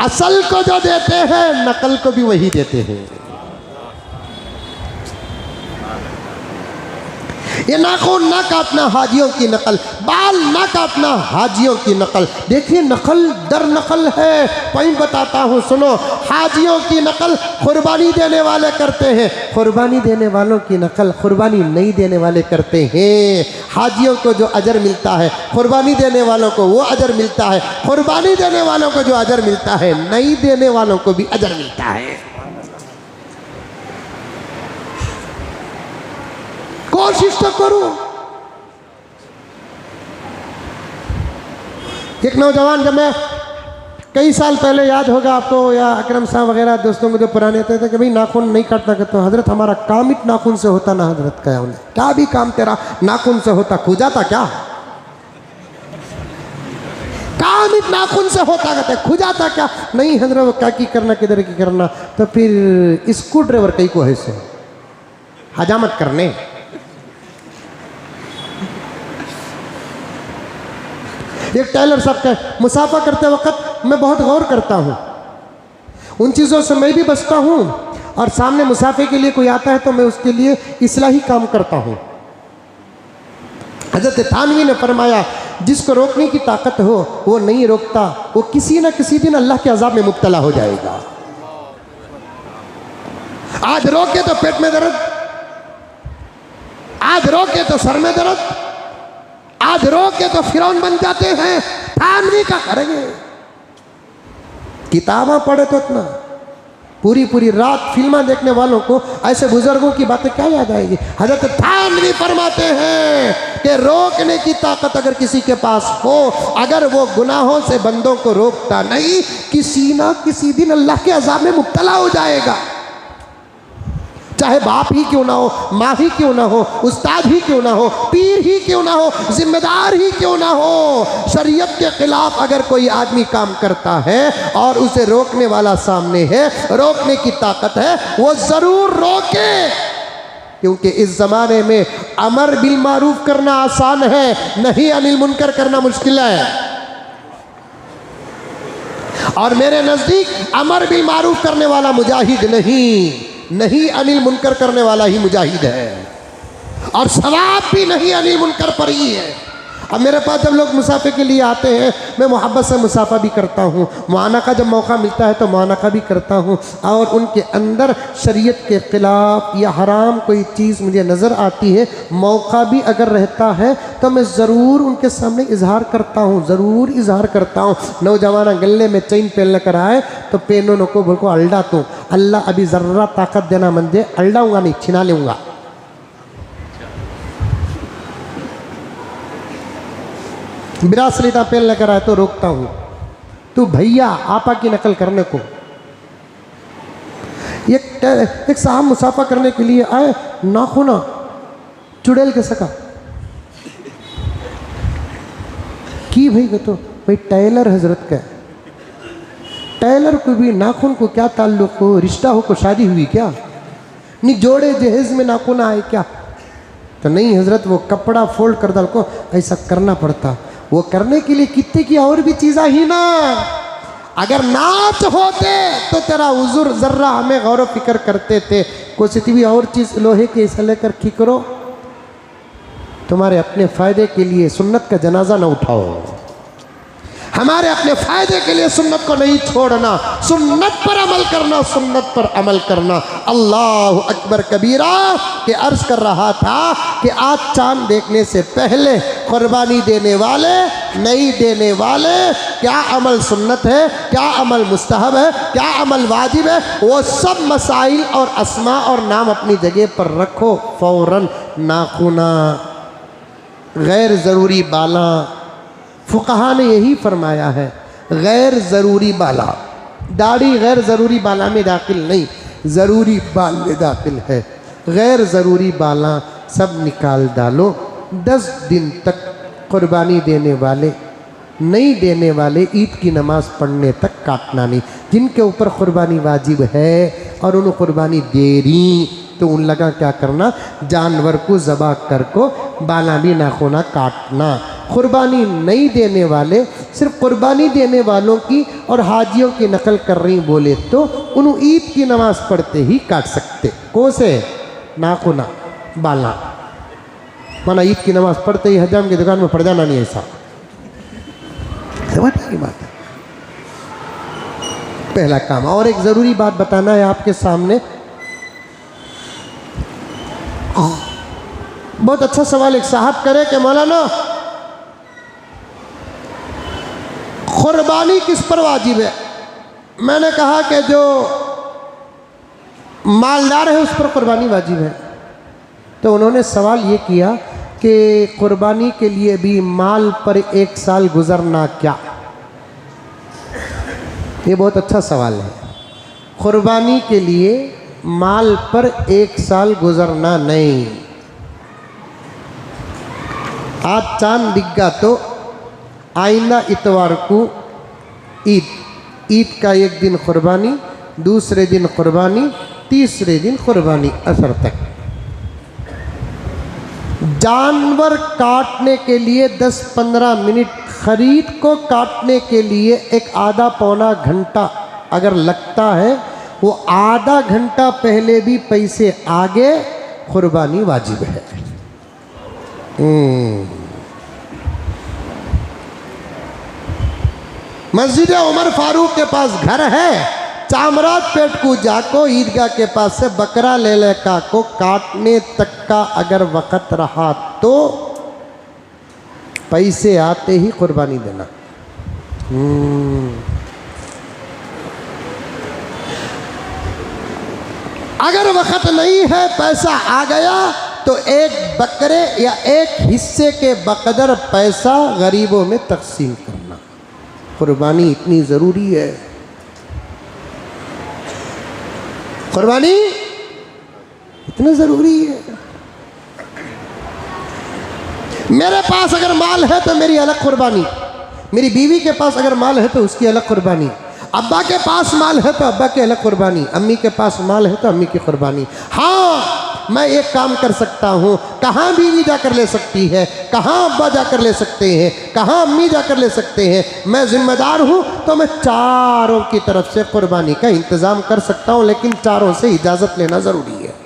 असल को जो देते हैं नकल को भी वही देते हैं। ये नाखून ना काटना हाजियों की नकल, बाल ना काटना हाजियों की नकल। देखिए नकल दर नकल है। पॉइंट बताता हूँ, सुनो। हाजियों की नकल कुर्बानी देने वाले करते हैं, कुर्बानी देने वालों की नकल कुर्बानी नहीं देने वाले करते हैं। हाजियों को जो अजर मिलता है, कुर्बानी देने वालों को वो अजर मिलता है। कुर्बानी देने वालों को जो अजर मिलता है, नहीं देने वालों को भी अजर मिलता है। कोशिश तो करो। एक नौजवान, जब मैं कई साल पहले, याद होगा आपको या अकरम साहब वगैरह दोस्तों को जो पुराने थे कि भाई नाखून नहीं काटना कहते हो। हजरत हमारा काम ही नाखून से होता ना। हजरत क्या उन्हें, क्या भी काम तेरा नाखून से होता, खुजा था क्या? काम ही नाखून से होता कहते, खुजा था क्या? नहीं हजरत, वो क्या की करना, किधर की करना। तो फिर स्क्रू ड्राइवर कई को है से हजामत करने। एक टेलर साहब का मुसाफा करते वक्त मैं बहुत गौर करता हूँ, उन चीज़ों से मैं भी बचता हूँ, और सामने मुसाफे के लिए कोई आता है तो मैं उसके लिए इस्लाही काम करता हूँ। हज़रत थानवी ने फरमाया, जिसको रोकने की ताकत हो वो नहीं रोकता, वो किसी न किसी दिन अल्लाह के अज़ाब में मुब्तला हो जाएगा। आज रोके तो पेट में दर्द, आज रोके तो सर में दर्द, आज रोके तो फिरौन बन जाते हैं। थानवी का करेंगे, किताबें पढ़े तो इतना, पूरी पूरी रात फिल्में देखने वालों को ऐसे बुजुर्गों की बातें क्या याद आएगी। हजरत थानवी फरमाते हैं कि रोकने की ताकत अगर किसी के पास हो, अगर वो गुनाहों से बंदों को रोकता नहीं, किसी ना किसी दिन अल्लाह के अज़ाब में मुब्तला हो जाएगा। चाहे बाप ही क्यों ना हो, माँ ही क्यों ना हो, उस्ताद ही क्यों ना हो, पीर ही क्यों ना हो, जिम्मेदार ही क्यों ना हो, शरीयत के खिलाफ अगर कोई आदमी काम करता है और उसे रोकने वाला सामने है, रोकने की ताकत है, वो ज़रूर रोके। क्योंकि इस ज़माने में अमर बिल मारूफ करना आसान है, नहीं अनिल मुनकर करना मुश्किल है। और मेरे नज़दीक अमर बिल मारूफ करने वाला मुजाहिद नहीं अनिल मुनकर करने वाला ही मुजाहिद है, और सवाब भी नहीं अनिल मुनकर पर ही है। अब मेरे पास जब लोग मुसाफे के लिए आते हैं, मैं मोहब्बत से मुसाफा भी करता हूँ, मुआना का जब मौका मिलता है तो मुआना का भी करता हूँ, और उनके अंदर शरीयत के ख़िलाफ़ या हराम कोई चीज़ मुझे नज़र आती है, मौका भी अगर रहता है तो मैं ज़रूर उनके सामने इजहार करता हूँ, ज़रूर इजहार करता हूँ। नौजवाना गले में चैन पहन लेकर आए तो पेनों को बोल को अल्डा तू, अल्लाह अभी ज़र्रा ताकत देना मन दे, अल्डाऊँगा नहीं, छिना लूँगा। बिरासलीता पेल लेकर आए तो रोकता हूँ, तू भैया आपा की नकल करने को। एक साहब मुसाफा करने के लिए आए, नाखूना चुड़ैल के सका की भाई तो भाई टेलर हजरत का, टेलर को भी नाखून को क्या ताल्लुक हो, रिश्ता हो को शादी हुई क्या, नहीं जोड़े जहेज में नाखून आए क्या। तो नहीं हजरत, वो कपड़ा फोल्ड कर डाल को ऐसा करना पड़ता, वो करने के लिए कितने की और भी चीज़ा ही ना। अगर नाच होते तो तेरा उजुर जर्रा हमें गौर फिक्र करते थे, कुछ भी और चीज़ लोहे के ऐसा लेकर की करो, तुम्हारे अपने फ़ायदे के लिए सुन्नत का जनाजा ना उठाओ, हमारे अपने फ़ायदे के लिए सुन्नत को नहीं छोड़ना, सुन्नत पर अमल करना, सुन्नत पर अमल करना। अल्लाह अकबर कबीरा के अर्ज़ कर रहा था कि आज चांद देखने से पहले कुर्बानी देने वाले, नहीं देने वाले, क्या अमल सुन्नत है, क्या अमल मुस्तहब है, क्या अमल वाजिब है, वो सब मसाइल और अस्मा और नाम अपनी जगह पर रखो। फ़ौरन नाखूना, गैर ज़रूरी बाला, फुक़हा ने यही फरमाया है, गैर ज़रूरी बाला, दाढ़ी गैर ज़रूरी बाला में दाखिल नहीं, ज़रूरी बाल में दाखिल है। गैर ज़रूरी बाला सब निकाल डालो। 10 दिन तक कुर्बानी देने वाले, नहीं देने वाले ईद की नमाज़ पढ़ने तक काटना नहीं। जिनके ऊपर कुर्बानी वाजिब है और उन्होंने कुर्बानी दे रही तो उन लगा क्या करना, जानवर को ज़बा कर को बाला भी नाखूना काटना। कुर्बानी नहीं देने वाले, सिर्फ कुर्बानी देने वालों की और हाजियों की नकल कर रही बोले तो उन्होंने ईद की नमाज़ पढ़ते ही काट सकते। कौन से नाखूना बाला, माना ईद की नमाज़ पढ़ते ही हजाम की दुकान में पड़ जाना नहीं, ऐसा समझ की बात है। पहला काम। और एक ज़रूरी बात बताना है आपके सामने, बहुत अच्छा सवाल एक साहब करे कि मौलाना कुर्बानी किस पर वाजिब है। मैंने कहा कि जो मालदार है उस पर कुर्बानी वाजिब है। तो उन्होंने सवाल ये किया कि कुर्बानी के लिए भी माल पर 1 साल गुजरना क्या। ये बहुत अच्छा सवाल है। कुर्बानी के लिए माल पर 1 साल गुजरना नहीं। आज चांद दिखगा तो आइंदा इतवार को ईद का एक दिन कुर्बानी, दूसरे दिन कुर्बानी, तीसरे दिन कुर्बानी असर तक। जानवर काटने के लिए 10-15 मिनट खरीद को काटने के लिए एक आधा पौना घंटा अगर लगता है, वो आधा घंटा पहले भी पैसे आगे, कुर्बानी वाजिब है। मस्जिद उमर फारूक के पास घर है, चामराज पेट को जाको ईदगाह के पास से बकरा ले ले का को काटने तक का अगर वक़्त रहा तो पैसे आते ही कुर्बानी देना। अगर वक़्त नहीं है, पैसा आ गया तो एक बकरे या एक हिस्से के बकदर पैसा गरीबों में तकसीम करना। कुर्बानी इतनी ज़रूरी है, कुर्बानी इतनी ज़रूरी है। मेरे पास अगर माल है तो मेरी अलग कुर्बानी, मेरी बीवी के पास अगर माल है तो उसकी अलग कुर्बानी, अब्बा के पास माल है तो अब्बा की अलग कुर्बानी, अम्मी के पास माल है तो अम्मी की कुर्बानी। हाँ, मैं एक काम कर सकता हूँ, कहाँ बीवी जाकर ले सकती है, कहाँ अब्बा जाकर ले सकते हैं, कहाँ अम्मी जाकर ले सकते हैं। मैं जिम्मेदार हूँ तो मैं चारों की तरफ से कुर्बानी का इंतज़ाम कर सकता हूँ, लेकिन चारों से इजाज़त लेना ज़रूरी है।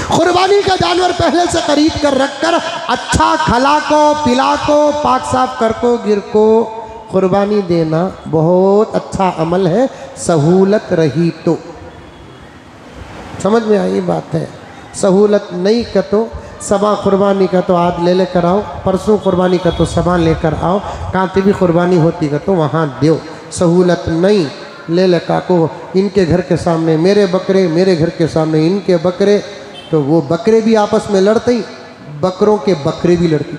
कुर्बानी का जानवर पहले से खरीद कर रख कर अच्छा खला को, पिला को, पाक साफ कर को, गिर को कुर्बानी देना बहुत अच्छा अमल है, सहूलत रही तो। समझ में आई बात है। सहूलत नहीं का तो सबा कुर्बानी का तो आज ले लेकर आओ, परसों कुर्बानी का तो सबा लेकर आओ, कांति भी कुर्बानी होती का तो वहाँ दो। सहूलत नहीं, ले ले काको इनके घर के सामने मेरे बकरे, मेरे घर के सामने इनके बकरे, तो वो बकरे भी आपस में लड़ते ही, बकरों के बकरे भी लड़ते।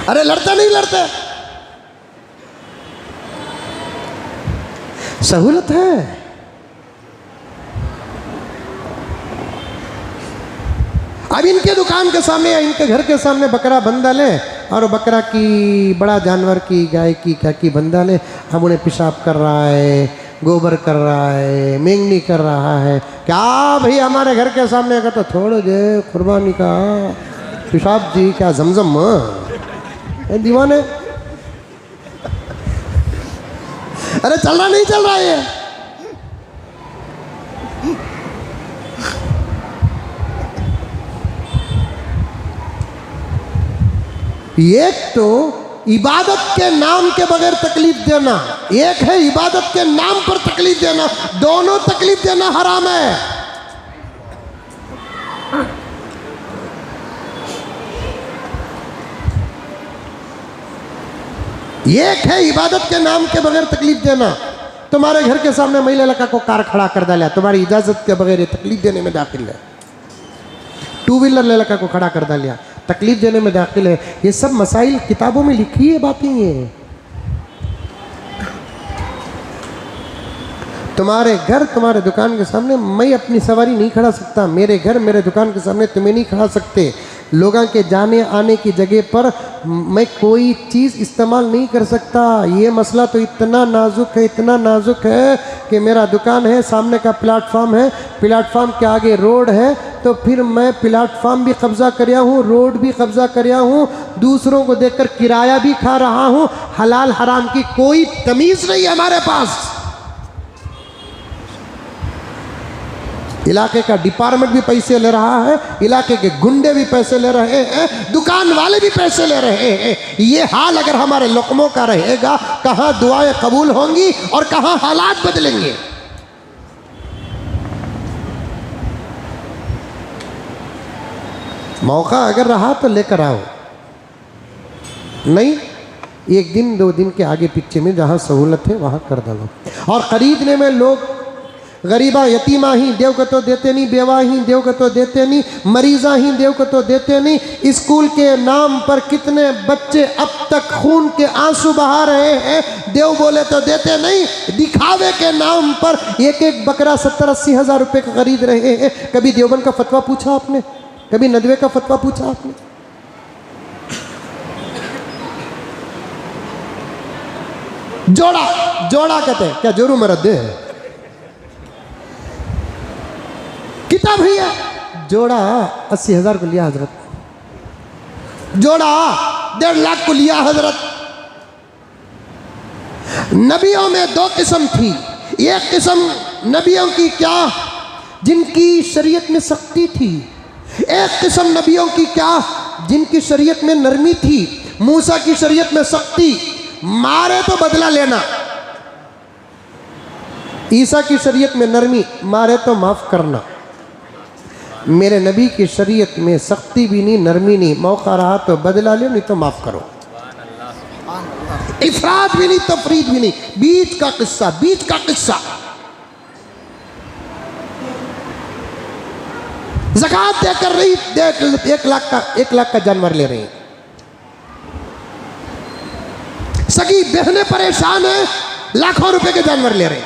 अरे लड़ते नहीं लड़ते, सहूलत है। अब इनके दुकान के सामने या इनके घर के सामने बकरा बंधा ले, और बकरा की, बड़ा जानवर की, गाय की, क्या की बंधा ले, हम उन्हें पेशाब कर रहा है, गोबर कर रहा है, मेंगनी कर रहा है, क्या भाई हमारे घर के सामने का तो छोड़ दे कुर्बानी का पेशाब जी, क्या जमजम दीवाने। अरे चल रहा नहीं चल रहा है ये। एक तो इबादत के नाम के बगैर तकलीफ देना, एक है इबादत के नाम पर तकलीफ देना, दोनों तकलीफ देना हराम है। एक है इबादत के नाम के बगैर तकलीफ देना। तुम्हारे घर के सामने महिला लड़का को कार खड़ा कर डाला, तुम्हारी इजाजत के बगैर ये तकलीफ देने में दाखिल है। टू व्हीलर ले लड़का को खड़ा कर डालिया, तकलीफ देने में दाखिल है। ये सब मसाइल किताबों में लिखी है बातें। ये तुम्हारे घर, तुम्हारे दुकान के सामने मैं अपनी सवारी नहीं खड़ा सकता, मेरे घर, मेरे दुकान के सामने तुम्हें नहीं खड़ा सकते। लोगों के जाने आने की जगह पर मैं कोई चीज़ इस्तेमाल नहीं कर सकता। ये मसला तो इतना नाजुक है, इतना नाजुक है कि मेरा दुकान है, सामने का प्लेटफार्म है, प्लेटफार्म के आगे रोड है, तो फिर मैं प्लेटफार्म भी कब्ज़ा करया हूँ, रोड भी कब्ज़ा करया हूँ, दूसरों को देखकर किराया भी खा रहा हूँ। हलाल हराम की कोई तमीज़ नहीं है हमारे पास। इलाके का डिपार्टमेंट भी पैसे ले रहा है, इलाके के गुंडे भी पैसे ले रहे हैं, दुकान वाले भी पैसे ले रहे हैं। ये हाल अगर हमारे लोकमों का रहेगा, कहाँ दुआएं कबूल होंगी और कहाँ हालात बदलेंगे। मौका अगर रहा तो लेकर आओ, नहीं एक दिन दो दिन के आगे पीछे में जहाँ सहूलत है वहाँ कर डालो। और खरीदने में लोग गरीबा यतीमा ही देव को तो देते नहीं, बेवा ही देव को तो देते नहीं, मरीज़ा ही देव को तो देते नहीं। स्कूल के नाम पर कितने बच्चे अब तक खून के आंसू बहा रहे हैं, देव बोले तो देते नहीं, दिखावे के नाम पर एक एक बकरा 70-80 हज़ार रुपये का खरीद रहे हैं। कभी देवबंद का फतवा पूछा आपने? कभी नदवे का फतवा पूछा आपने? जोड़ा जोड़ा कहते हैं क्या? जोरू मरद है। किताब ही है। जोड़ा 80,000 को लिया हजरत, जोड़ा 1.5 लाख को लिया हजरत। नबियों में 2 किस्म थी। एक किस्म नबियों की क्या, जिनकी शरीयत में सख्ती थी। एक किस्म नबियों की क्या, जिनकी शरीयत में नरमी थी। मूसा की शरीयत में सख्ती, मारे तो बदला लेना। ईसा की शरीयत में नरमी, मारे तो माफ करना। मेरे नबी की शरीयत में सख्ती भी नहीं, नरमी नहीं, मौका रहा तो बदला ले, नहीं तो माफ करो। इफराद भी नहीं, तफरीद भी नहीं, बीच का किस्सा, बीच का किस्सा। ज़कात देकर रही, 1 लाख का जानवर ले रही। सगी बहनें परेशान है, लाखों रुपए के जानवर ले रहे।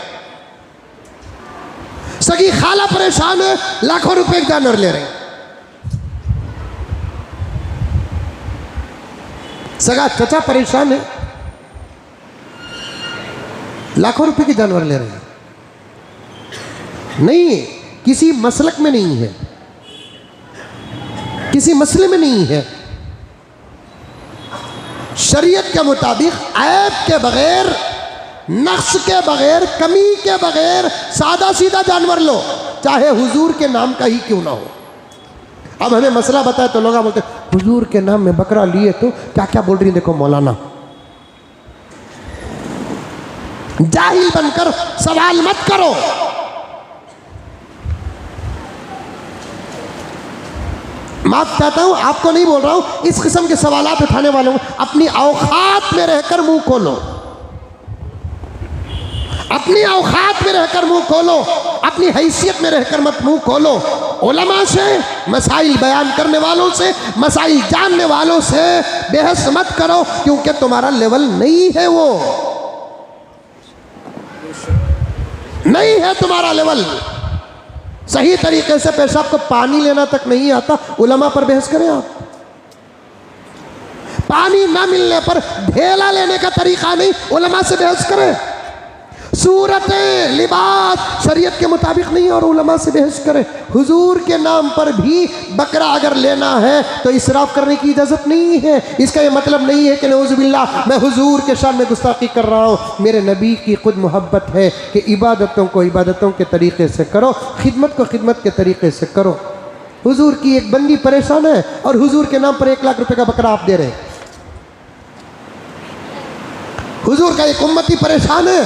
सगी खाला परेशान है, लाखों रुपए के जानवर ले रहे। सगा चचा परेशान है, लाखों रुपए के जानवर ले रहे हैं। नहीं, किसी मसलक में नहीं है, किसी मसले में नहीं है। शरीयत के मुताबिक ऐब के बगैर, नक्श के बगैर, कमी के बगैर सादा सीधा जानवर लो, चाहे हुजूर के नाम का ही क्यों ना हो। अब हमें मसला बताए तो लोग बोलते हुजूर के नाम में बकरा लिए तो क्या क्या बोल रही, देखो मौलाना। जाहिल बनकर सवाल मत करो। माफ चाहता हूं, आपको नहीं बोल रहा हूं, इस किस्म के सवालात उठाने वालों को अपनी औकात में रहकर मुंह खोलो, अपनी औकात में रहकर मुंह खोलो, अपनी हैसियत में रहकर मत मुंह खोलो। उलमा से, मसाइल बयान करने वालों से, मसाइल जानने वालों से बहस मत करो, क्योंकि तुम्हारा लेवल नहीं है, वो नहीं है तुम्हारा लेवल। सही तरीके से पेशाब को पानी लेना तक नहीं आता, उलमा पर बहस करें आप। पानी ना मिलने पर ढेला लेने का तरीका नहीं, उलमा से बहस करें। सूरतें, लिबास शरीयत के मुताबिक नहीं और उलमा से बहस करें। हुजूर के नाम पर भी बकरा अगर लेना है तो इसराफ करने की इजाज़त नहीं है। इसका ये मतलब नहीं है कि नऊज़ुबिल्लाह मैं हुजूर के शान में गुस्ताखी कर रहा हूँ। मेरे नबी की खुद मोहब्बत है कि इबादतों को इबादतों के तरीके से करो, खिदमत को खिदमत के तरीके से करो। हुजूर की एक बंदी परेशान है और हुजूर के नाम पर 1 लाख रुपए का बकरा आप दे रहे हैं। हुजूर का एक उम्मती परेशान है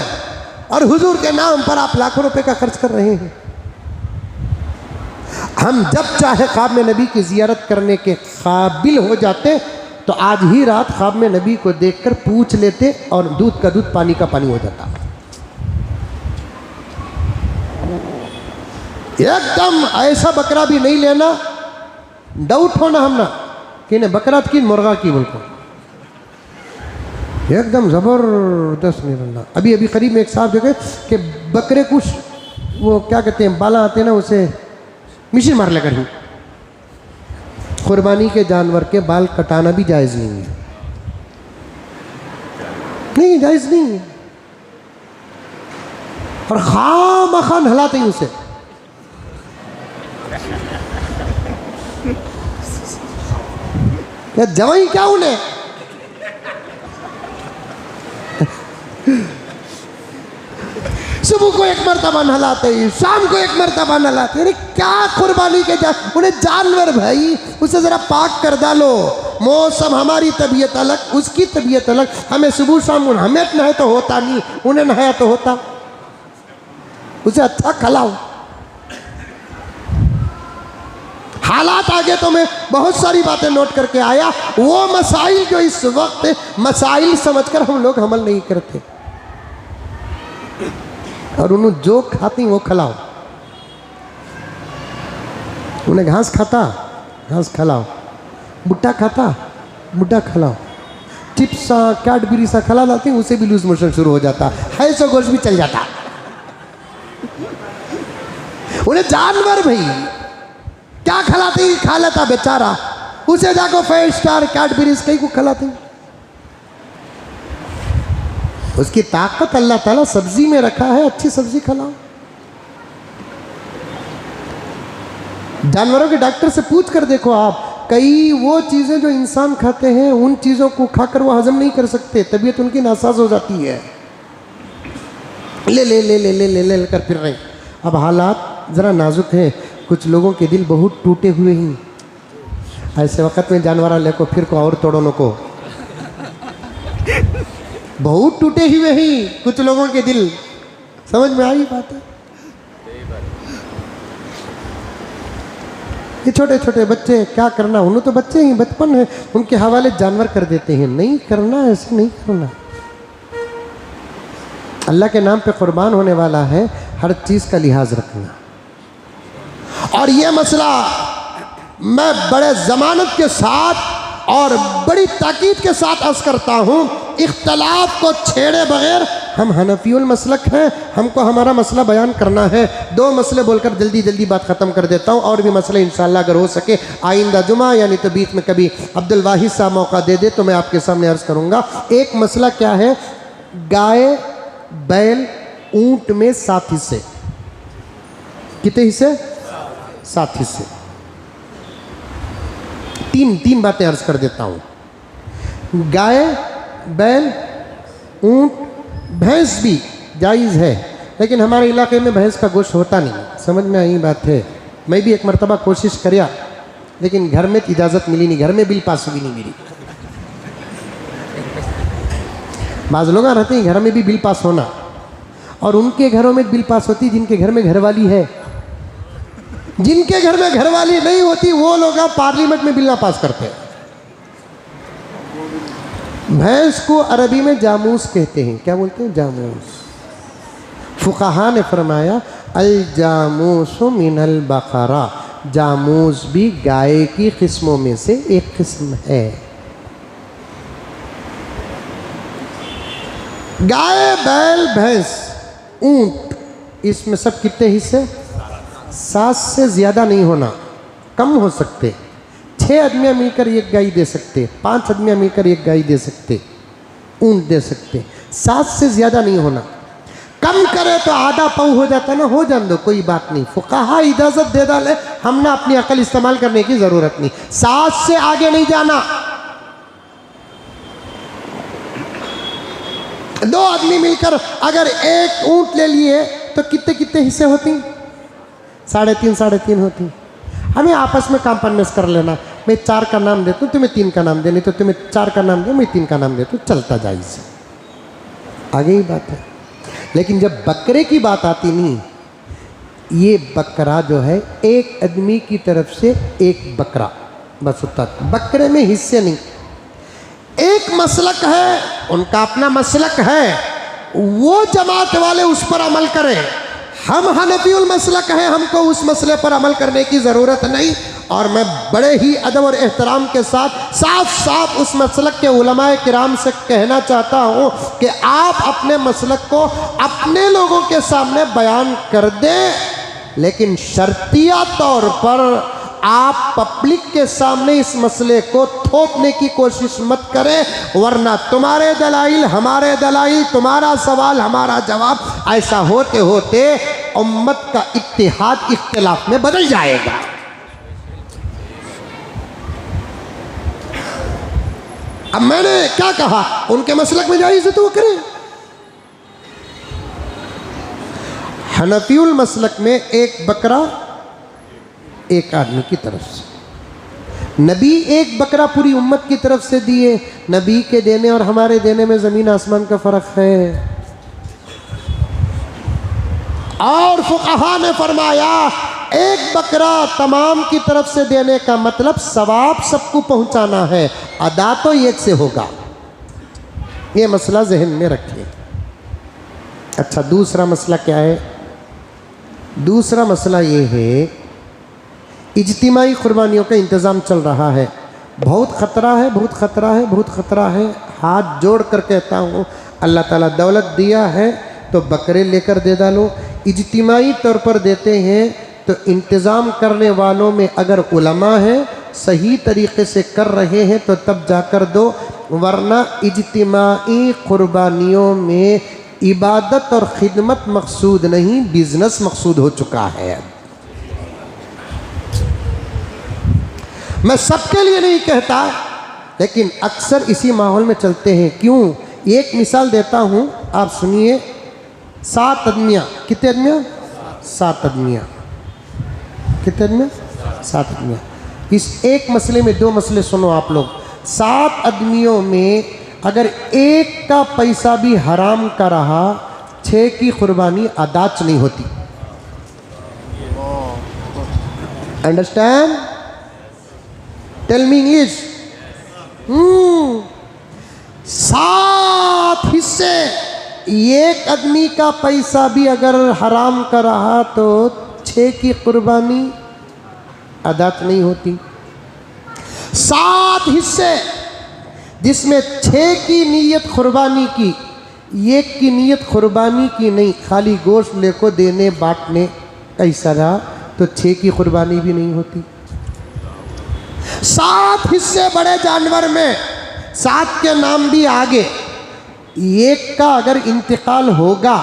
और हुजूर के नाम पर आप लाखों रुपए का खर्च कर रहे हैं। हम जब चाहे ख्वाब में नबी की जियारत करने के काबिल हो जाते तो आज ही रात ख्वाब में नबी को देखकर पूछ लेते और दूध का दूध, पानी का पानी हो जाता। एकदम ऐसा बकरा भी नहीं लेना, डाउट होना हमना कि ने बकरा की मुर्गा की, बोलकर एकदम ज़बरदस्त निकलना। अभी अभी करीब में एक साहब देखे कि बकरे कुछ वो क्या कहते हैं, बाला आते हैं ना, उसे मिशीन मार लेकर ही। कुर्बानी के जानवर के बाल कटाना भी जायज़ नहीं है, नहीं जायज़ नहीं है। और खाम हलाते ही उसे। क्या जवाई क्या उन्हें सुबह को 1 मरतबा नहलाते ही, शाम को 1 मरतबा नहलाते। अरे क्या कुर्बानी के उन्हें जानवर भाई, उसे ज़रा पाक कर डालो। मौसम, हमारी तबीयत अलग, उसकी तबीयत अलग। हमें सुबह शाम, हमें नहाए तो होता नहीं, उन्हें नहाया तो होता। उसे अच्छा खिलाओ। हालात आगे तो मैं बहुत सारी बातें नोट करके आया, वो मसाइल जो इस वक्त मसाइल समझकर हम लोग अमल नहीं करते, और उन्हें जो खाती वो खिलाओ। उन्हें घास खाता, घास खिलाओ। भुट्टा खाता, भुट्टा खिलाओ। चिप्स सा, कैडबरी सा खिला लाते, उसे भी लूज मोशन शुरू हो जाता है, सो गोश्त भी चल जाता। उन्हें जानवर भाई क्या खिलाते ही खा लेता बेचारा, उसे जाको 5 स्टार कैडबरीज कहीं को खिलाते। उसकी ताकत अल्लाह ताला सब्जी में रखा है, अच्छी सब्जी खिलाओ। जानवरों के डॉक्टर से पूछ कर देखो आप, कई वो चीज़ें जो इंसान खाते हैं उन चीज़ों को खाकर वो हजम नहीं कर सकते, तबीयत उनकी नासाज हो जाती है, ले ले ले ले ले ले ले कर फिर रहे। अब हालात ज़रा नाजुक हैं, कुछ लोगों के दिल बहुत टूटे हुए हैं, ऐसे वक्त में जानवर ले को फिर को और तोड़ो न को, बहुत टूटे हुए हैं कुछ लोगों के दिल। समझ में आई बात है? ये छोटे छोटे बच्चे क्या करना, उन्हें तो बच्चे ही बचपन है, उनके हवाले जानवर कर देते हैं। नहीं करना, ऐसे नहीं करना। अल्लाह के नाम पे कुर्बान होने वाला है, हर चीज़ का लिहाज रखना। और ये मसला मैं बड़े ज़मानत के साथ और बड़ी ताकीद के साथ अर्ज़ करता हूँ, इख्तलाफ को छेड़े बगैर, हम हनफीउल मसलक हैं, हमको हमारा मसला बयान करना है। 2 मसले बोलकर जल्दी जल्दी बात ख़त्म कर देता हूँ, और भी मसले इंशाअल्लाह अगर हो सके आइंदा जुमा यानी तो बीच में कभी अब्दुल वाहिद साहब मौका दे दे तो मैं आपके सामने अर्ज़ करूँगा। एक मसला क्या है, गाय बैल ऊंट में 7 हिस्से, कितने हिस्से? 7 हिस्से। तीन बातें अर्ज कर देता हूं। गाय बैल ऊंट, भैंस भी जायज़ है, लेकिन हमारे इलाके में भैंस का गोश्त होता नहीं। समझ में आई बात है? मैं भी एक मरतबा कोशिश किया, लेकिन घर में इजाज़त मिली नहीं, घर में बिल पास भी नहीं मिली। बाज़ लोग रहते हैं घर में भी बिल पास होना, और उनके घरों में बिल पास होती जिनके घर में घरवाली है। जिनके घर में घरवाली नहीं होती वो लोग पार्लियामेंट में बिल ना पास करते हैं। भैंस को अरबी में जामूस कहते हैं। क्या बोलते हैं? जामूस। फुक़हा ने फरमाया अल जामूसु मिनल बकरा, जामूस भी गाय की किस्मों में से एक किस्म है। गाय बैल भैंस ऊंट, इसमें सब कितने हिस्से? 7 से ज़्यादा नहीं होना, कम हो सकते। 6 आदमियाँ मिलकर एक गाय दे सकते, 5 आदमियाँ मिलकर एक गाय दे सकते, ऊंट दे सकते। 7 से ज़्यादा नहीं होना। कम करे तो आधा पाव हो जाता ना, हो जान दो, कोई बात नहीं। फुक़हा इजाज़त दे डाले, हमने अपनी अकल इस्तेमाल करने की ज़रूरत नहीं। 7 से आगे नहीं जाना। 2 आदमी मिलकर अगर एक ऊंट ले लिए तो कितने कितने हिस्से होती? 3.5 होती। हमें आपस में कॉम्प्रोमाइज कर लेना, मैं 4 का नाम देता हूँ, तुम्हें 3 का नाम दे, नहीं तो तुम्हें 4 का नाम दे, मैं 3 का नाम देता हूँ, चलता जायज़। आगे ही बात है। लेकिन जब बकरे की बात आती नहीं, ये बकरा जो है एक आदमी की तरफ से एक बकरा बस होता, बकरे में हिस्से नहीं। एक मसलक है, उनका अपना मसलक है, वो जमात वाले उस पर अमल करें। हम हनफीउल मसलक हैं, हमको उस मसले पर अमल करने की ज़रूरत नहीं। और मैं बड़े ही अदब और एहतराम के साथ साफ साफ उस मसलक के उलमाए किराम से कहना चाहता हूँ कि आप अपने मसलक को अपने लोगों के सामने बयान कर दें, लेकिन शर्तिया तौर पर आप पब्लिक के सामने इस मसले को थोपने की कोशिश मत करें, वरना तुम्हारे दलाइल हमारे दलाइल, तुम्हारा सवाल हमारा जवाब, ऐसा होते होते उम्मत का इत्तेहाद इख्तिलाफ में बदल जाएगा। अब मैंने क्या कहा, उनके मसलक में जायज़ है तो वो करें। हनफीउल मसलक में एक बकरा एक आदमी की तरफ से, नबी एक बकरा पूरी उम्मत की तरफ से दिए। नबी के देने और हमारे देने में ज़मीन आसमान का फ़र्क है। और फुक़हा ने फरमाया एक बकरा तमाम की तरफ से देने का मतलब सवाब सबको पहुंचाना है, अदा तो एक से होगा। ये मसला जहन में रखिए। अच्छा, दूसरा मसला क्या है? दूसरा मसला ये है, इज्तिमाई कुर्बानियों का इंतज़ाम चल रहा है। बहुत ख़तरा है, बहुत ख़तरा है, बहुत ख़तरा है। हाथ जोड़ कर कहता हूँ, अल्लाह ताला दौलत दिया है तो बकरे लेकर दे डालो। इज्तिमाई तौर पर देते हैं तो इंतज़ाम करने वालों में अगर उलमा हैं, सही तरीक़े से कर रहे हैं तो तब जाकर दो, वरना इज्तिमाई कुर्बानियों में इबादत और ख़िदमत मकसूद नहीं, बिज़नेस मकसूद हो चुका है। मैं सबके लिए नहीं कहता, लेकिन अक्सर इसी माहौल में चलते हैं। क्यों? एक मिसाल देता हूँ, आप सुनिए। 7 आदमियाँ, कितने आदमियाँ? 7 आदमियाँ। कितने आदमियाँ? 7 आदमियाँ। इस एक मसले में 2 मसले सुनो आप लोग। 7 आदमियों में अगर एक का पैसा भी हराम का रहा, 6 की कुर्बानी अदाच नहीं होती। अंडरस्टैंड? Tell me English. 7 हिस्से, एक आदमी का पैसा भी अगर हराम का रहा तो 6 की कुर्बानी अदात नहीं होती। 7 हिस्से जिसमें 6 की नीयत कुर्बानी की, 1 की नीयत कुर्बानी की नहीं, खाली गोश्त लेको देने बांटने ऐसा रहा तो 6 की कुर्बानी भी नहीं होती। 7 हिस्से बड़े जानवर में, 7 के नाम भी आगे। 1 का अगर इंतकाल होगा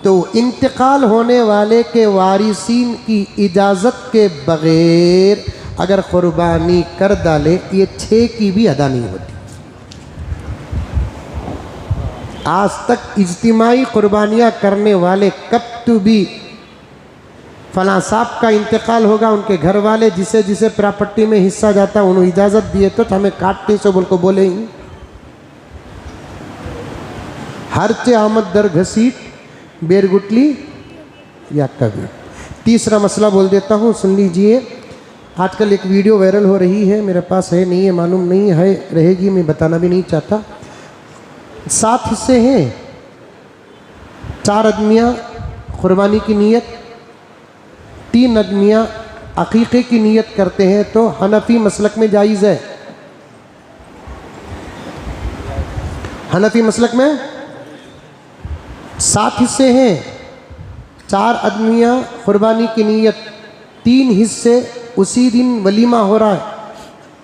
तो इंतकाल होने वाले के वारिसीन की इजाज़त के बग़ैर अगर कुर्बानी कर डाले, ये 6 की भी अदा नहीं होती। आज तक इज्तिमाई कुर्बानियाँ करने वाले कब भी फलां साहब का इंतकाल होगा, उनके घर वाले जिसे जिसे प्रॉपर्टी में हिस्सा जाता है उन्होंने इजाज़त दिए तो हमें काटते से बोल को बोलेंगे। हरचे आमद दर घसीट बेरगुटली या कभी। तीसरा मसला बोल देता हूँ, सुन लीजिए। आजकल एक वीडियो वायरल हो रही है, मेरे पास है नहीं है, मालूम नहीं है, रहेगी, मैं बताना भी नहीं चाहता। 7 हिस्से हैं, 4 आदमियाँ कुर्बानी की नीयत, 3 आदमियाँ अकीक़े की नीयत करते हैं तो हनफी मसलक में जायज़ है। हनफी मसलक में 7 हिस्से हैं, 4 आदमियाँ कुर्बानी की नीयत, 3 हिस्से उसी दिन वलीमा हो रहा है।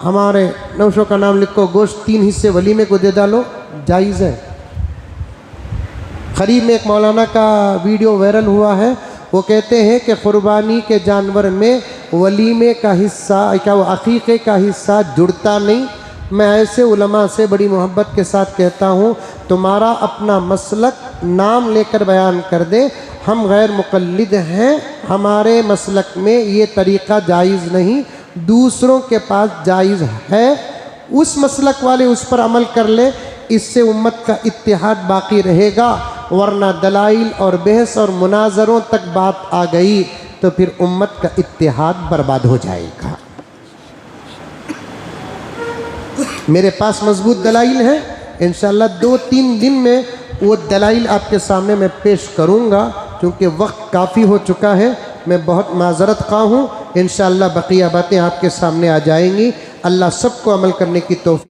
हमारे नौशों का नाम लिखो, गोश्त 3 हिस्से वलीमे को दे डालो, जायज़ है। करीब में एक मौलाना का वीडियो वायरल हुआ है, वो कहते हैं कि कुर्बानी के जानवर में वलीमे का हिस्सा, क्या वो अकीक़े का हिस्सा जुड़ता नहीं। मैं ऐसे उलमा से बड़ी मोहब्बत के साथ कहता हूँ, तुम्हारा अपना मसलक नाम लेकर बयान कर दे, हम गैर मुक़ल्लिद हैं, हमारे मसलक में ये तरीक़ा जायज़ नहीं, दूसरों के पास जायज़ है, उस मसलक वाले उस पर अमल कर ले, इससे उम्मत का इत्तिहाद बाकी रहेगा। वरना दलाइल और बहस और मुनाजरों तक बात आ गई तो फिर उम्मत का इत्तिहाद बर्बाद हो जाएगा। मेरे पास मजबूत दलाइल हैं, इंशाअल्लाह 2-3 दिन में वो दलाइल आपके सामने मैं पेश करूँगा। क्योंकि वक्त काफ़ी हो चुका है, मैं बहुत माजरत खा हूँ। इंशाअल्लाह बकिया बातें आपके सामने आ जाएंगी। अल्लाह सबको अमल करने की तौफीक